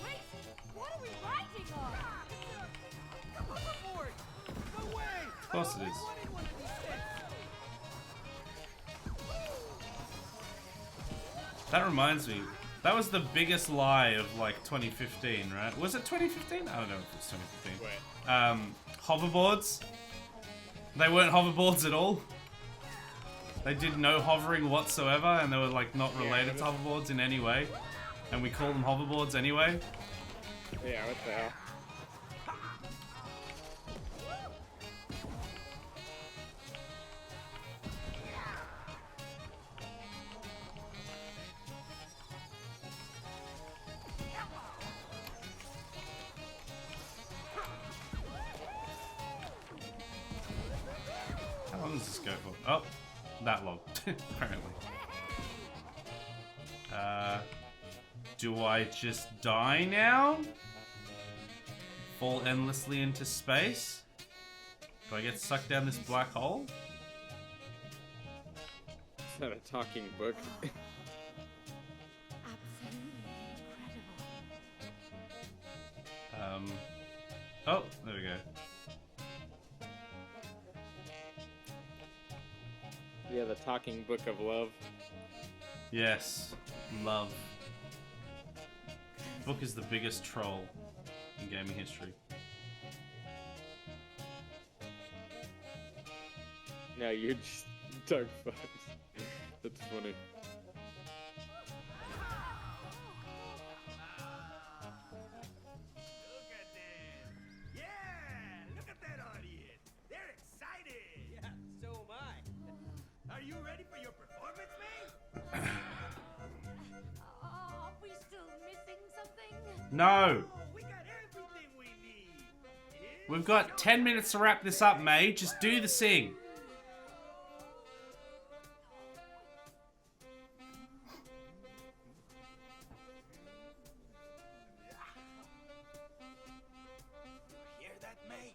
Wait, what are we riding on? Hoverboard! No way! Of course it is. Wanted one of these things. That reminds me. That was the biggest lie of like 2015, right? Was it 2015? I don't know if it was 2015. Wait. Hoverboards. They weren't hoverboards at all. They did no hovering whatsoever, and they were like not related to hoverboards in any way. And we call them hoverboards anyway. Yeah, what the hell? How long does this go for? Oh, that long, apparently. Do I just die now? Fall endlessly into space? Do I get sucked down this black hole? It's not a talking book. Absolutely incredible. Oh, there we go. Yeah, the talking book of love. Yes, love. Book is the biggest troll in gaming history. No, you're just Dark Fox. That's funny. Look at them. Yeah, look at that audience. They're excited. Yeah, so am I. Are you ready for your performance, man? Are we still missing something? No! Oh, we got everything we need. It's We've got 10 minutes to wrap this up, May. Just do the sing. You hear that, May?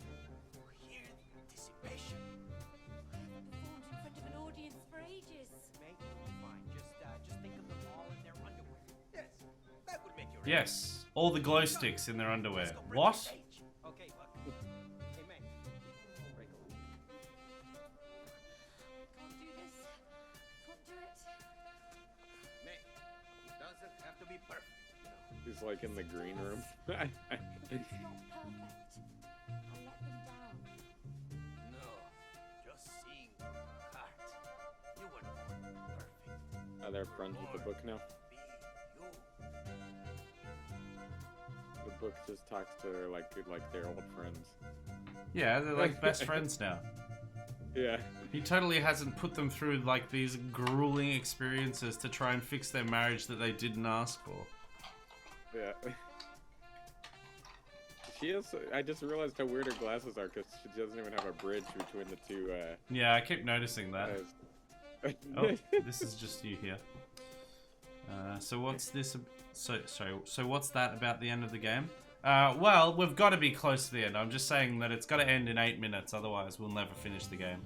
You hear the anticipation? I haven't performed in front of an audience for ages. Mate, fine. Just think of them all in their underwear. Yes, that would make you Yes, all the glow sticks in their underwear. Let's go break What? the stage. Okay, look. Hey, May. Break a leg. Can't do this. Can't do it. May, it doesn't have to be perfect, you know. He's like in the green room. It's not perfect. I'll let them down. No, just seeing your heart. You were born perfect. Oh, they're friends with the book now. Be you. The book just talks to their like their old friends. Yeah, they're like best friends now. Yeah. He totally hasn't put them through like these grueling experiences to try and fix their marriage that they didn't ask for. Yeah. She is. I just realized how weird her glasses are because she doesn't even have a bridge between the two. Yeah, I keep noticing that. eyes. Oh, this is just you here. So what's this? So what's that about the end of the game? Well, we've got to be close to the end. I'm just saying that it's got to end in 8 minutes, otherwise we'll never finish the game.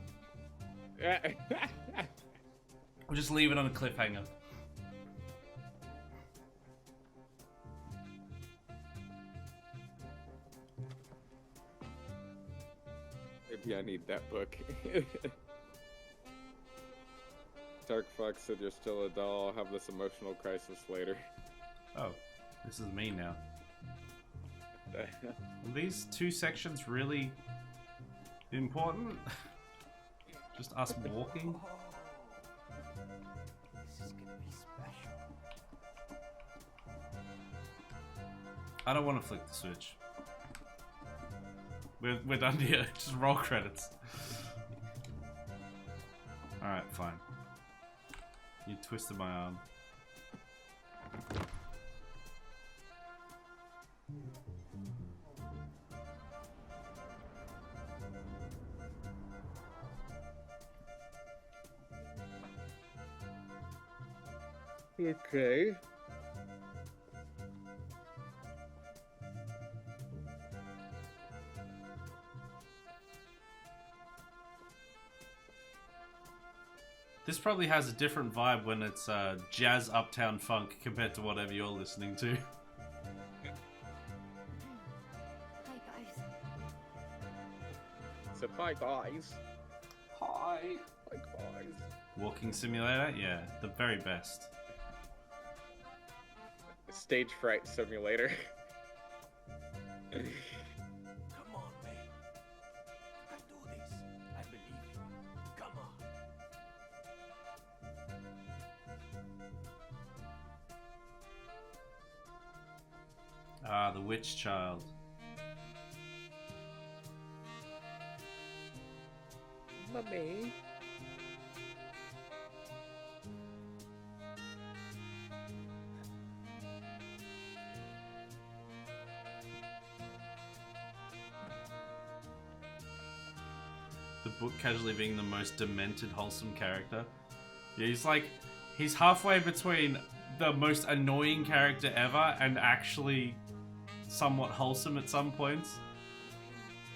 We'll just leave it on a cliffhanger. Maybe I need that book. Dark Fox said you're still a doll. I'll have this emotional crisis later. Oh, this is me now. Are these two sections really important? Just us walking? This is gonna be special. I don't want to flick the switch. We're done here. Just roll credits. Alright, fine. You twisted my arm. Okay. This probably has a different vibe when it's jazz uptown funk compared to whatever you're listening to. Hi, guys. So hi guys. Hi. Hi guys. Walking simulator? Yeah, the very best. Stage fright simulator. Come on, May. You can do this. I believe in you. Come on. Ah, the witch child. Mummy. The book casually being the most demented, wholesome character. Yeah, he's halfway between the most annoying character ever and actually somewhat wholesome at some points.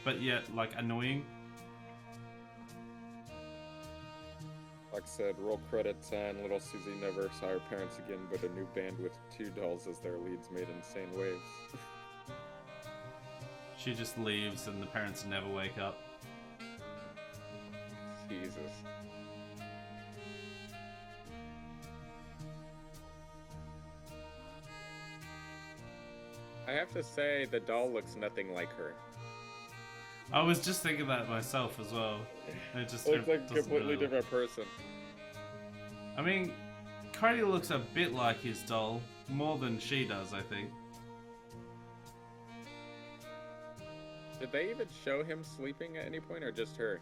But yet, like, annoying. Like I said, roll credits, and little Susie never saw her parents again, but a new band with 2 dolls as their leads made insane waves. She just leaves and the parents never wake up. Jesus. I have to say, the doll looks nothing like her. I was just thinking that myself as well. It just Looks like a doesn't completely really- different person. I mean, Cody looks a bit like his doll, more than she does, I think. Did they even show him sleeping at any point, or just her?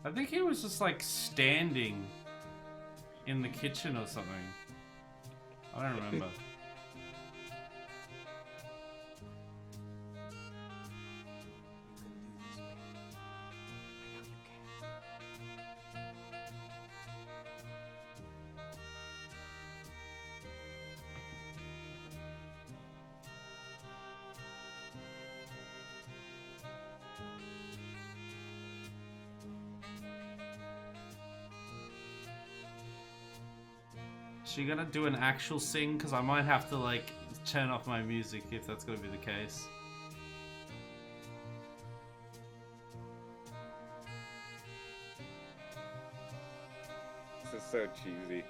I think he was just like standing in the kitchen or something. I don't remember. She gonna do an actual sing? Because I might have to like turn off my music if that's gonna be the case. This is so cheesy.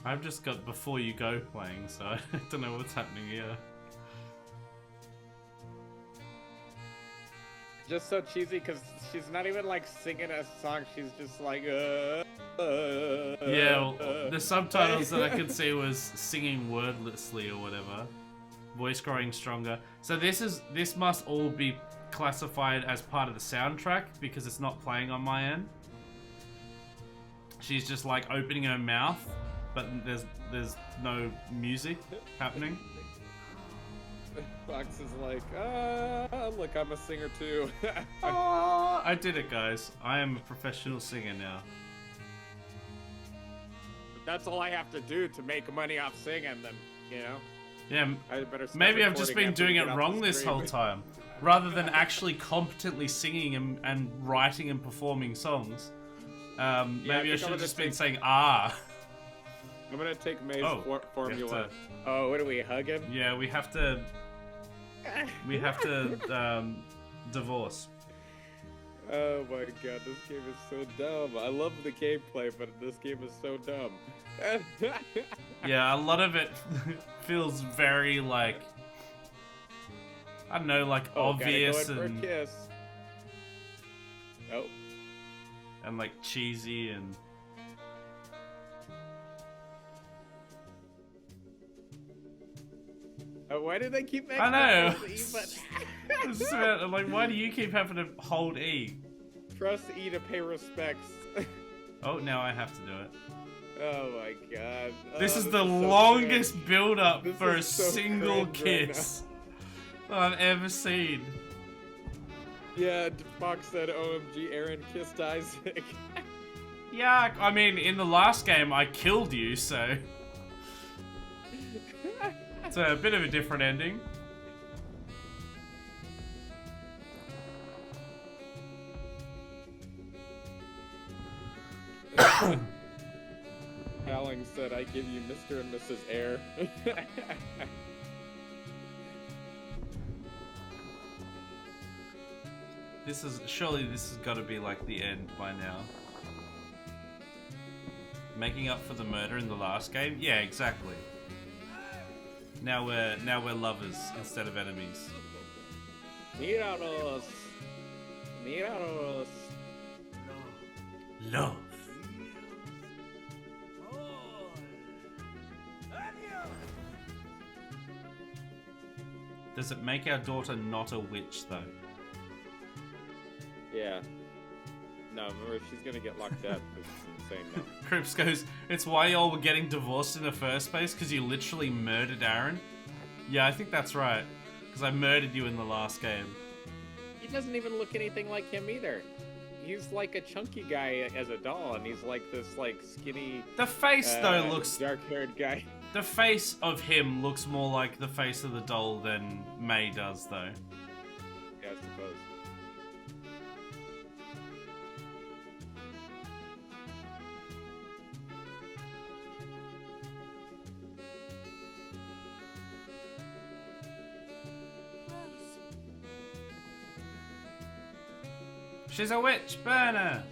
I've just got Before You Go playing, so I don't know what's happening here. Just so cheesy because she's not even like singing a song. She's just like, Yeah, well, the subtitles that I could see was singing wordlessly or whatever. Voice growing stronger. So this must all be classified as part of the soundtrack because it's not playing on my end. She's just like opening her mouth, but there's no music happening. Fox is like, look, I'm a singer too. Oh, I did it, guys. I am a professional singer now. That's all I have to do to make money off singing, then, you know? Yeah, I better stop maybe I've just recording been after we doing get it off wrong the this stream. whole time. Rather than actually competently singing and writing and performing songs. Maybe I think should I'm have gonna just been take- saying ah. I'm gonna take May's Oh, we have formula. to- Oh, what are we, hugging? Yeah, we have to divorce. Oh my god, this game is so dumb. I love the gameplay, but this game is so dumb. Yeah, a lot of it feels very like, I don't know, like Oh, obvious gotta go in for a kiss. Oh, and like cheesy and oh, why do they keep making I know. me hold E button? It's just about, like, why do you keep having to hold E? Press E to pay respects. Oh, now I have to do it. Oh my god. This Oh, is the so longest cringe. build-up This for a is so single cringe right kiss I've ever seen. Yeah, Fox said, OMG, Aaron kissed Isaac. Yeah, I mean, in the last game, I killed you, so it's a bit of a different ending. Howling said, I give you Mr. and Mrs. Air. Surely this has got to be like the end by now. Making up for the murder in the last game? Yeah, exactly. Now we're lovers instead of enemies. Míranos. Míranos. Love. Does it make our daughter not a witch though? Yeah. No, remember, she's gonna get locked up. It's insane now. Crips goes, it's why y'all were getting divorced in the first place, because you literally murdered Aaron? Yeah, I think that's right. Because I murdered you in the last game. He doesn't even look anything like him either. He's like a chunky guy as a doll, and he's like this like skinny, The face though looks... dark-haired guy. The face of him looks more like the face of the doll than May does though. She's a witch, burn her.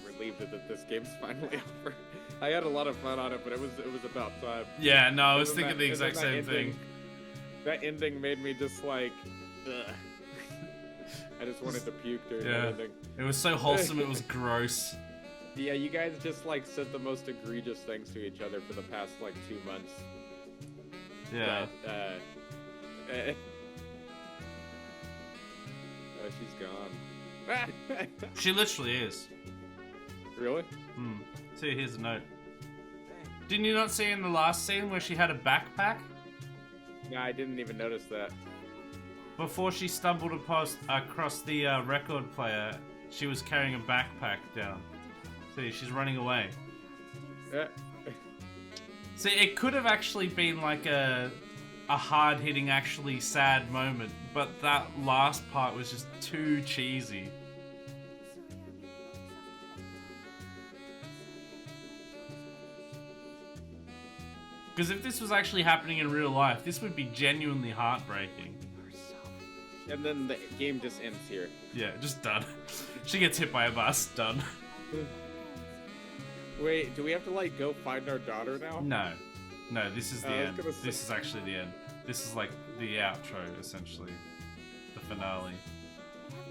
Relieved that this game's finally over. I had a lot of fun on it, but it was about time. Yeah, no, I was And then thinking the and then exact same thing. That ending made me just like, ugh. I just wanted to puke during Yeah. the ending. It was so wholesome, it was gross. Yeah, you guys just like said the most egregious things to each other for the past like 2 months. Yeah. But, she's gone. She literally is. Really? See, here's a note. Didn't you not see in the last scene where she had a backpack? Yeah, I didn't even notice that. Before she stumbled across the record player, she was carrying a backpack down. See, she's running away. See, it could have actually been like a hard-hitting, actually sad moment, but that last part was just too cheesy. Because if this was actually happening in real life, this would be genuinely heartbreaking. And then the game just ends here. Yeah, just done. She gets hit by a bus, done. Wait, do we have to like go find our daughter now? No. No, this is the I was end. gonna say- This is actually the end. This is like the outro, essentially. The finale.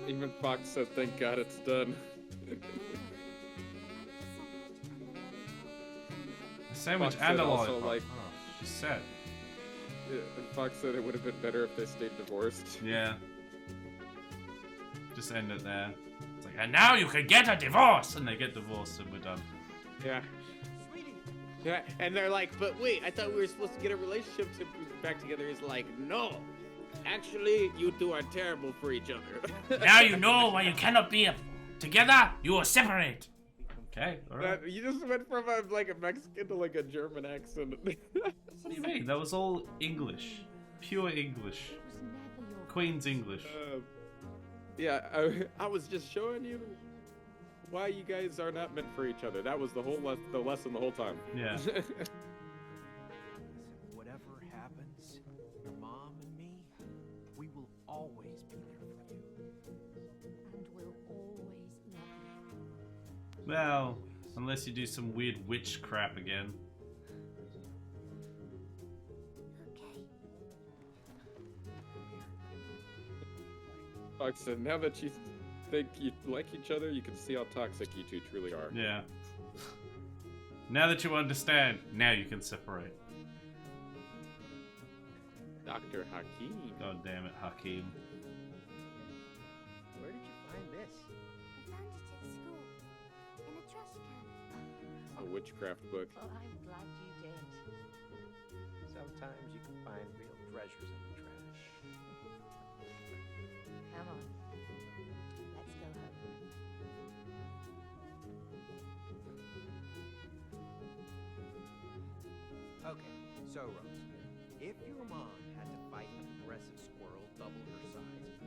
Even Fox said, "Thank God it's done." A sandwich Fox and said a also, lollipop. like- Oh, she's sad. And Fox said it would have been better if they stayed divorced. Yeah. Just end it there. It's like, and now you can get a divorce! And they get divorced and we're done. Yeah. Yeah, and they're like, "But wait, I thought we were supposed to get a relationship to be back together." He's like, "No, actually, you two are terrible for each other." Now you know why you cannot be together, you are separate. Okay, alright. You just went from a Mexican to like a German accent. What do you mean? That was all English. Pure English. Queen's English. Yeah, I was just showing you why you guys are not meant for each other. That was the whole the lesson the whole time. Yeah. Whatever happens, your mom and me, we will always be there for you. And will always love you. Well, unless you do some weird witch crap again. Okay. Fox said, "Now that you think you like each other, you can see how toxic you two truly are." Yeah. Now that you understand, now you can separate. Dr. Hakim. God damn it, Hakim. Where did you find this? I found it at school. In a trash can. A witchcraft book. Well, I'm glad you did. Sometimes you can find real treasures in the trash. Come on. Let's go home. Okay, so Rose, if your mom had to fight an aggressive squirrel double her size, who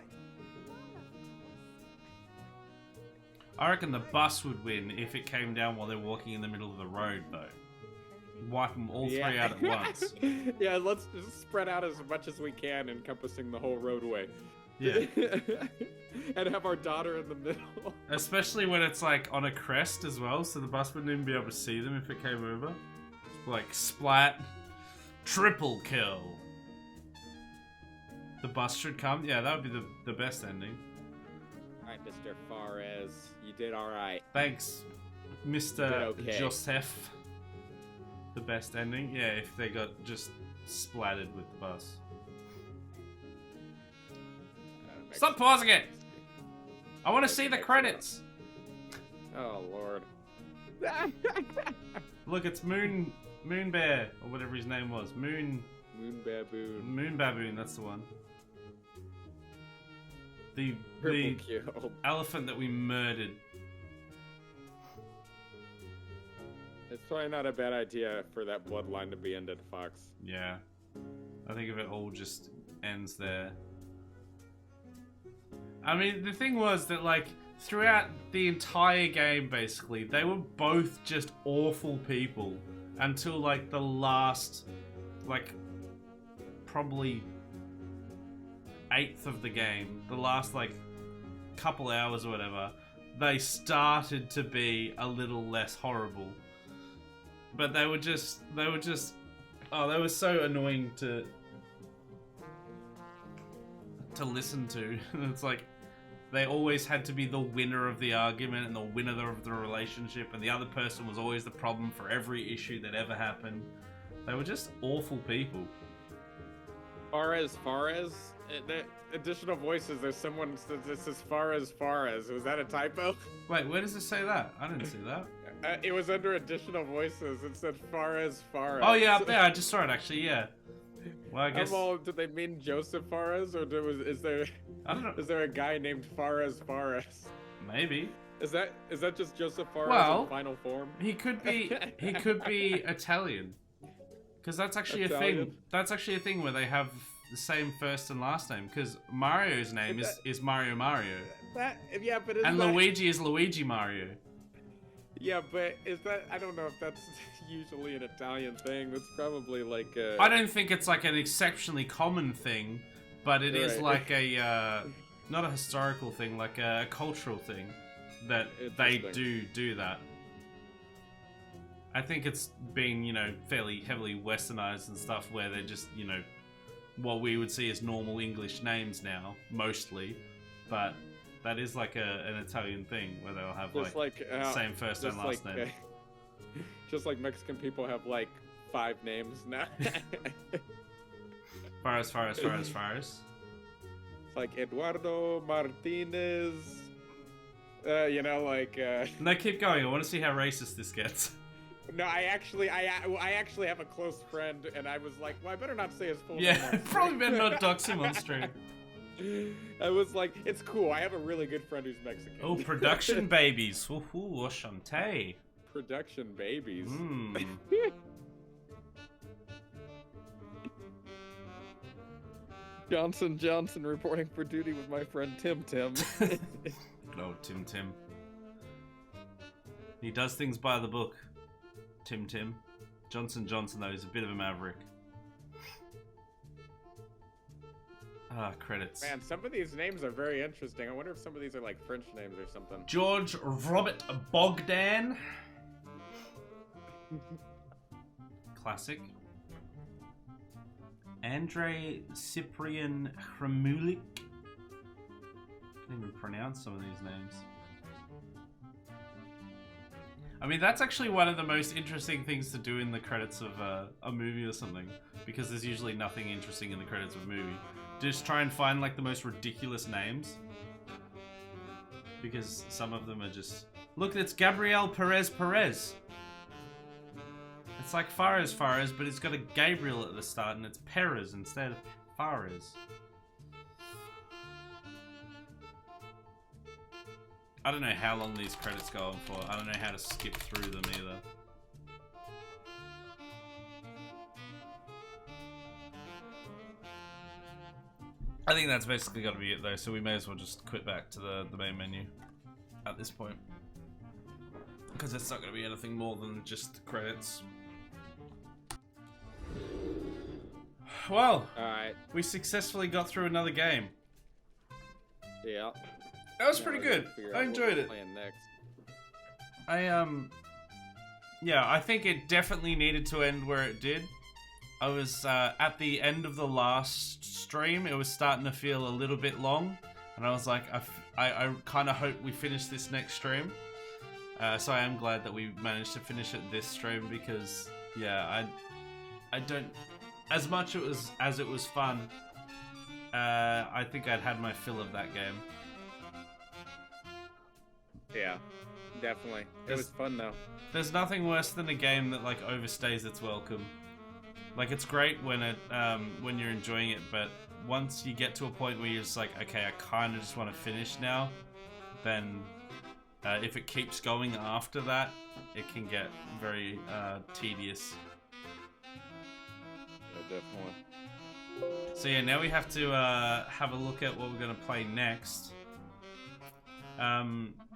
do you think would win? Mom, of course. I reckon the bus would win if it came down while they're walking in the middle of the road, though. Wipe them all three out at once. Yeah, let's just spread out as much as we can, encompassing the whole roadway. Yeah. And have our daughter in the middle. Especially when it's like on a crest as well, so the bus wouldn't even be able to see them if it came over. Like, splat. Triple kill. The bus should come. Yeah, that would be the best ending. Alright, Mr. Fares, you did alright. Thanks, Mr. Okay. Joseph. The best ending? Yeah, if they got just splattered with the bus. Stop pausing it! I want to see the credits! Oh, Lord. Look, it's Moon Bear, or whatever his name was. Moon Baboon. That's the one. The Triple kill. elephant that we murdered. It's probably not a bad idea for that bloodline to be ended, Fox. Yeah. I think if it all just ends there. I mean, the thing was that, like, throughout the entire game, basically, they were both just awful people until, like, the last, like, probably eighth of the game, the last like couple hours or whatever, they started to be a little less horrible. But they were just, oh, they were so annoying to listen to. It's like they always had to be the winner of the argument and the winner of the relationship, and the other person was always the problem for every issue that ever happened. They were just awful people. Fares, the additional voices. There's someone says this is Fares. Was that a typo? Wait, where does it say that? I didn't see that. It was under additional voices. It said Fares. Oh yeah, up there. I just saw it actually. Yeah. Well, I guess. Did they mean Joseph Fares, or is there? I don't know. Is there a guy named Fares? Maybe. Is that just Joseph Fares Well, in final form? He could be. He could be Italian. Because that's actually a thing. That's actually a thing where they have the same first and last name. Because Mario's name is Mario. Yeah, but and Luigi is Luigi Mario. Yeah, but is that? I don't know if that's usually an Italian thing. That's probably like a... I don't think it's like an exceptionally common thing, but it is like a not a historical thing, like a cultural thing that they do that. I think it's been, you know, fairly heavily westernized and stuff, where they're just, you know, what we would see as normal English names now, mostly, but that is like an Italian thing where they'll have like same first and last name. Just like Mexican people have like 5 names now. Fares. Like Eduardo Martinez. You know, like. No, keep going. I want to see how racist this gets. No, I actually have a close friend, and I was like, well, I better not say his full name. Yeah, probably better not dox him on stream. I was like, it's cool. I have a really good friend who's Mexican. Oh, production babies. Woohoo, Oshante. Production babies. Johnson reporting for duty with my friend Tim. Oh, Tim. He does things by the book. Tim. Johnson, though, is a bit of a maverick. Ah, credits. Man, some of these names are very interesting. I wonder if some of these are like French names or something. George Robert Bogdan. Classic. Andrei Cyprian Hremulik. Can't even pronounce some of these names. I mean, that's actually one of the most interesting things to do in the credits of a movie or something, because there's usually nothing interesting in the credits of a movie. Just try and find like the most ridiculous names, because some of them are just... Look, it's Gabriel Perez. It's like Fares, but it's got a Gabriel at the start, and it's Perez instead of Fares. I don't know how long these credits go on for. I don't know how to skip through them either. I think that's basically got to be it though, so we may as well just quit back to the main menu at this point. Because it's not going to be anything more than just credits. Well, alright. We successfully got through another game. Yeah. That was pretty good. I enjoyed it. Yeah, I think it definitely needed to end where it did. I was at the end of the last stream. It was starting to feel a little bit long, and I was like, I kind of hope we finish this next stream. So I am glad that we managed to finish it this stream, because yeah, I don't, as much as it was fun. I think I'd had my fill of that game. Yeah, definitely. It was fun though. There's nothing worse than a game that like overstays its welcome. Like, it's great when when you're enjoying it, but once you get to a point where you're just like, okay, I kind of just want to finish now, then if it keeps going after that, it can get very tedious. Yeah, definitely. So yeah, now we have to have a look at what we're gonna play next.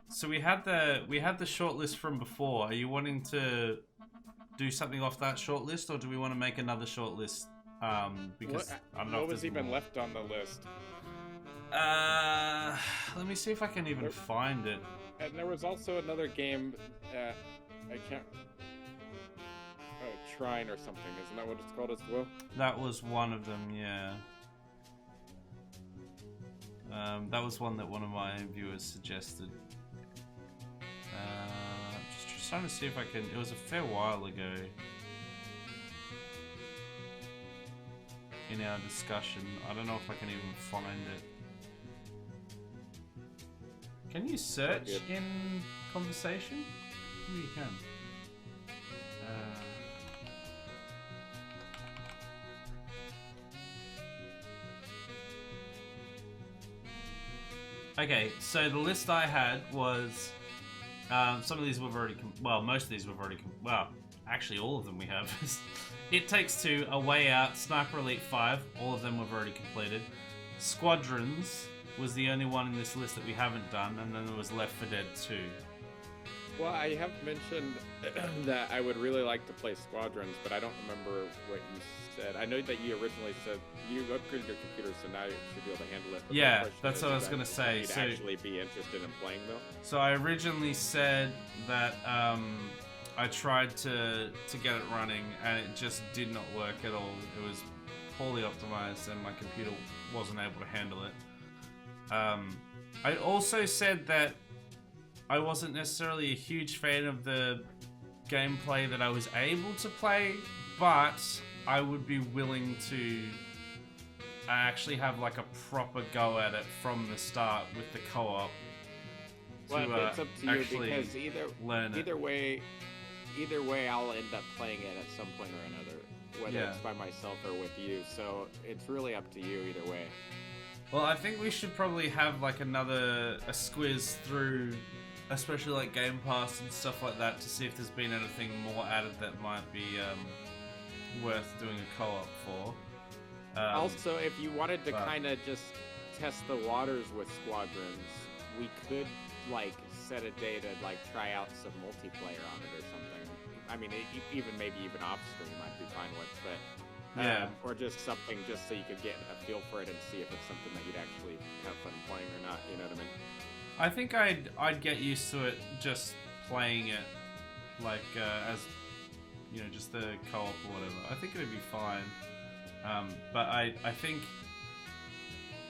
So we had the shortlist from before. Are you wanting to do something off that shortlist, or do we want to make another shortlist Because I don't know what if was there's even more. left on the list? Let me see if I can even find it. And there was also another game. I can't. Oh, Trine or something. Isn't that what it's called as well? That was one of them, yeah. That was one that one of my viewers suggested. Just trying to see if I can. It was a fair while ago in our discussion. I don't know if I can even find it. Can you search good. in conversation? Maybe you can. Okay, so the list I had was some of these we've already most of these we've already actually all of them we have. It Takes Two, A Way Out, Sniper Elite 5, all of them we've already completed. Squadrons was the only one in this list that we haven't done, and then there was Left 4 Dead 2. Well, I have mentioned that I would really like to play Squadrons, but I don't remember what you said. I know that you originally said you upgraded your computer, so now you should be able to handle it. But my Yeah, question that's is, what I was that gonna say. You'd So- actually be interested in playing though? So I originally said that I tried to get it running, and it just did not work at all. It was poorly optimized, and my computer wasn't able to handle it. I also said that I wasn't necessarily a huge fan of the gameplay that I was able to play, but I would be willing to actually have like a proper go at it from the start with the co-op. Well, it's up to you actually because learn it. either way, I'll end up playing it at some point or another, whether Yeah. it's by myself or with you. So it's really up to you either way. Well, I think we should probably have like a squiz through, especially like Game Pass and stuff like that, to see if there's been anything more added that might be worth doing a co-op for. Also, if you wanted to but- kind of just test the waters with Squadrons, we could like set a day to like try out some multiplayer on it or something. I mean, even off stream I'd be fine with, but Yeah. or just something just so you could get a feel for it and see if it's something that you'd actually have fun playing or not. You know what I mean? I think I'd get used to it just playing it like as just the co-op or whatever. I think it'd be fine. But I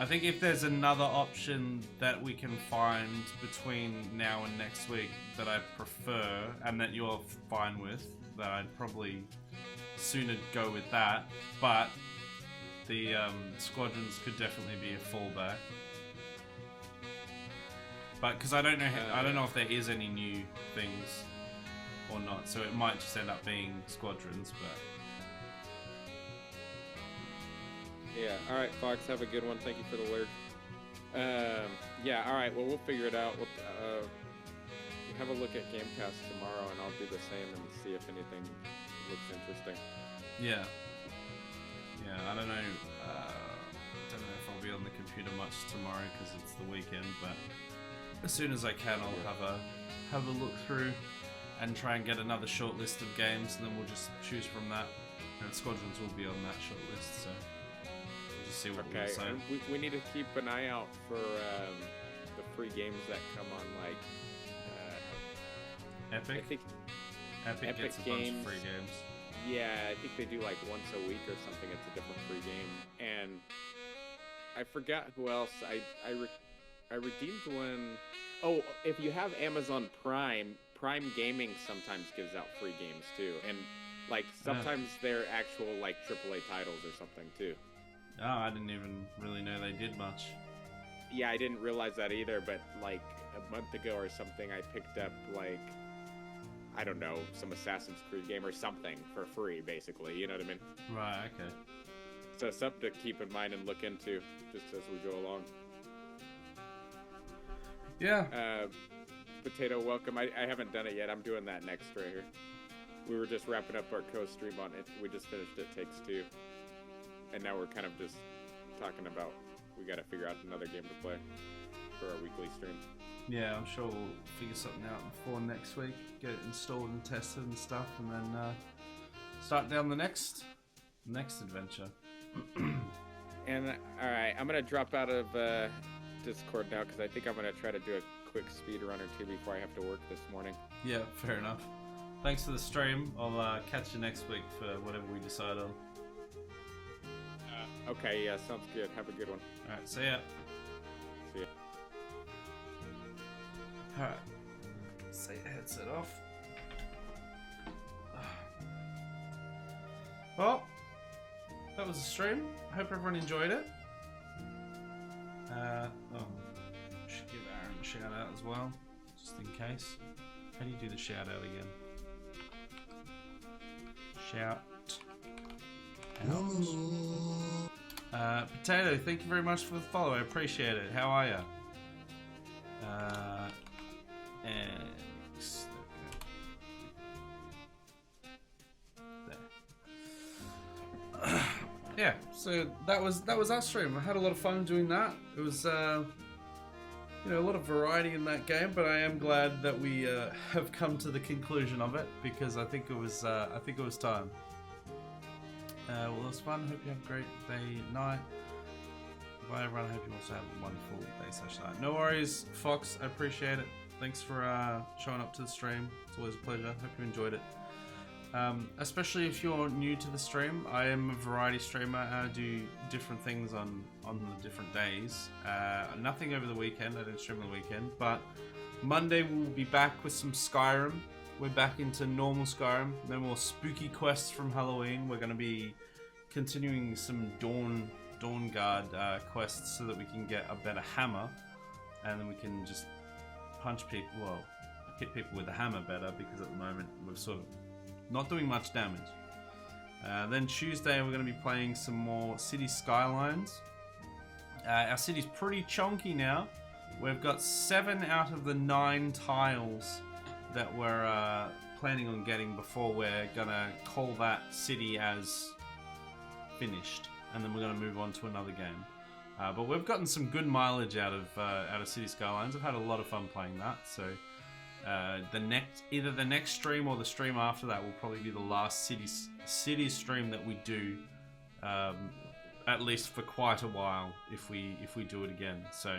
think if there's another option that we can find between now and next week that I prefer and that you're fine with, that I'd probably sooner go with that. But the Squadrons could definitely be a fallback. But because I don't know if there is any new things or not, so it might just end up being Squadrons. But Yeah. All right, Fox. Have a good one. Thank you for the alert. Yeah. All right. Well, we'll figure it out. We'll have a look at Game Pass tomorrow, and I'll do the same and see if anything looks interesting. yeah, I don't know. Don't know if I'll be on the computer much tomorrow because it's the weekend. But as soon as I can, I'll have a look through and try and get another short list of games, and then we'll just choose from that. And Squadrons will be on that short list, so we'll just see what we Okay. decide. And we need to keep an eye out for the free games that come on, like I Epic think. Epic gets a bunch of Games. free games. Yeah, I think they do like once a week or something. It's a different free game, and I forgot who else. I redeemed one. Oh, if you have Amazon Prime Gaming sometimes gives out free games too, and like sometimes they're actual like AAA titles or something too. Oh, I didn't even really know they did much. Yeah, I didn't realize that either, but like a month ago or something, I picked up like, I don't know, some Assassin's Creed game or something for free, basically. You know what I mean? Right, okay. So it's something to keep in mind and look into just as we go along. Yeah. Potato, welcome. I haven't done it yet. I'm doing that next right here. We were just wrapping up our co-stream on it. We just finished It Takes Two. And now we're kind of just talking about we got to figure out another game to play for our weekly stream. Yeah, I'm sure we'll figure something out before next week. Get it installed and tested and stuff, and then start down the next next adventure. And alright, I'm gonna drop out of Discord now because I think I'm gonna try to do a quick speed run or two before I have to work this morning. Yeah, fair enough. Thanks for the stream. I'll catch you next week for whatever we decide on. Okay, yeah, sounds good. Have a good one. Alright, see ya. See ya. Alright. Set your headset off. Well, that was a stream. I hope everyone enjoyed it. Should give Aaron a shout out as well, just in case. How do you do the shout out again? Shout out. Potato, thank you very much for the follow. I appreciate it. How are ya? X. There. Yeah, so that was our stream. I had a lot of fun doing that. It was you know, a lot of variety in that game, but I am glad that we have come to the conclusion of it because I think it was time. Well, it was fun. Hope you have a great day, night. Bye, everyone. I hope you also have a wonderful day/night. No worries, Fox. I appreciate it. Thanks for showing up to the stream. It's always a pleasure. Hope you enjoyed it. Especially if you're new to the stream, I am a variety streamer and I do different things on the different days. Nothing over the weekend, I don't stream on the weekend, but Monday we'll be back with some Skyrim. We're back into normal Skyrim, no more spooky quests from Halloween. We're going to be continuing some Dawnguard quests so that we can get a better hammer, and then we can just punch people, well, hit people with the hammer better, because at the moment we're sort of not doing much damage. Then Tuesday we're going to be playing some more City Skylines. Our city's pretty chunky now. We've got 7 out of the 9 tiles that we're planning on getting before we're going to call that city as finished. And then we're going to move on to another game. But we've gotten some good mileage out of City Skylines. I've had a lot of fun playing that, so either the next stream or the stream after that will probably be the last city stream that we do, at least for quite a while, if we do it again. So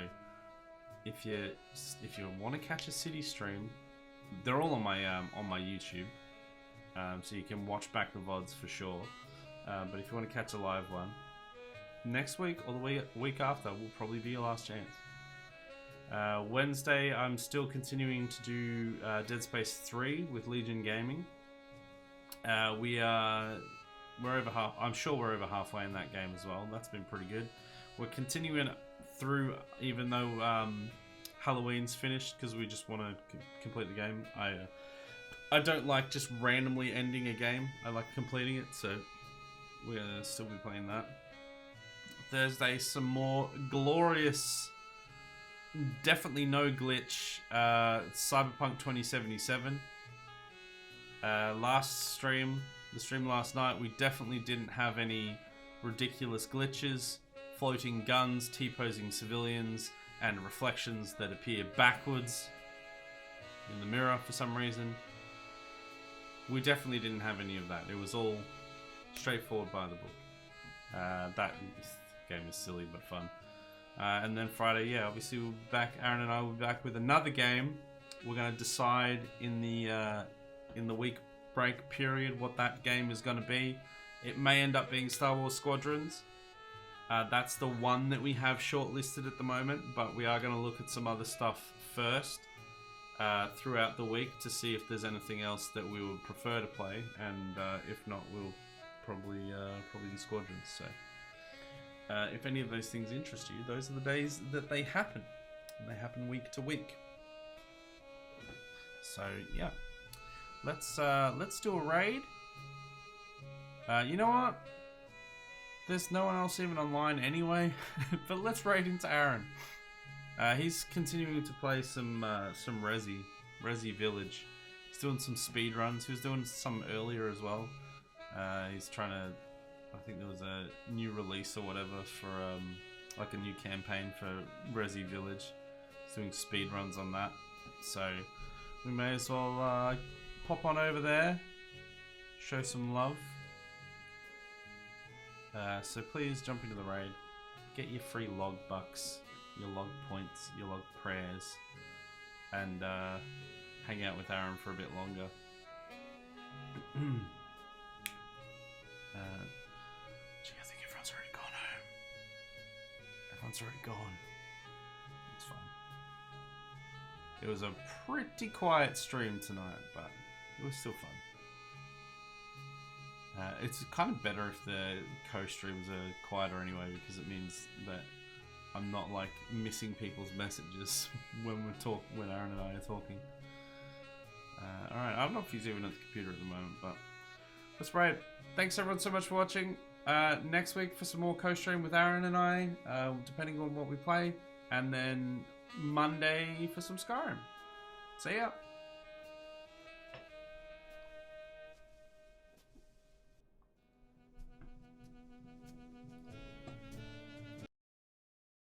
if you want to catch a city stream, they're all on my YouTube, so you can watch back the VODs for sure. But if you want to catch a live one, next week or the week after will probably be your last chance. Wednesday, I'm still continuing to do Dead Space 3 with Legion Gaming. We're over half. I'm sure we're over halfway in that game as well. That's been pretty good. We're continuing through, even though Halloween's finished, because we just want to complete the game. I don't like just randomly ending a game. I like completing it, so we're gonna still be playing that. Thursday, some more glorious, definitely no glitch, Cyberpunk 2077. The stream last night, we definitely didn't have any ridiculous glitches, floating guns, T-posing civilians, and reflections that appear backwards in the mirror for some reason. We definitely didn't have any of that. It was all straightforward by the book. That game is silly but fun. And then Friday, yeah, obviously we'll be back. Aaron and I will be back with another game. We're going to decide in the week break period what that game is going to be. It may end up being Star Wars Squadrons. That's the one that we have shortlisted at the moment, but we are going to look at some other stuff first throughout the week to see if there's anything else that we would prefer to play, and if not, we'll probably do Squadrons. So if any of those things interest you, those are the days that they happen, and they happen week to week. So yeah, let's do a raid. You know what? There's no one else even online anyway, but let's raid into Aaron. He's continuing to play some Resi Village. He's doing some speed runs. He was doing some earlier as well. He's trying to, I think there was a new release or whatever for like a new campaign for Resi Village. He's doing speed runs on that. So we may as well pop on over there, show some love. So please jump into the raid, get your free log bucks, your log points, your log prayers, and hang out with Aaron for a bit longer. Gee, I think everyone's already gone home. Everyone's already gone. It's fine. It was a pretty quiet stream tonight, but it was still fun. It's kind of better if the co-streams are quieter anyway, because it means that I'm not like missing people's messages when Aaron and I are talking. Alright, I don't know if he's even at the computer at the moment, but that's right. Thanks everyone so much for watching. Next week for some more co-stream with Aaron and I, depending on what we play, and then Monday for some Skyrim. See ya!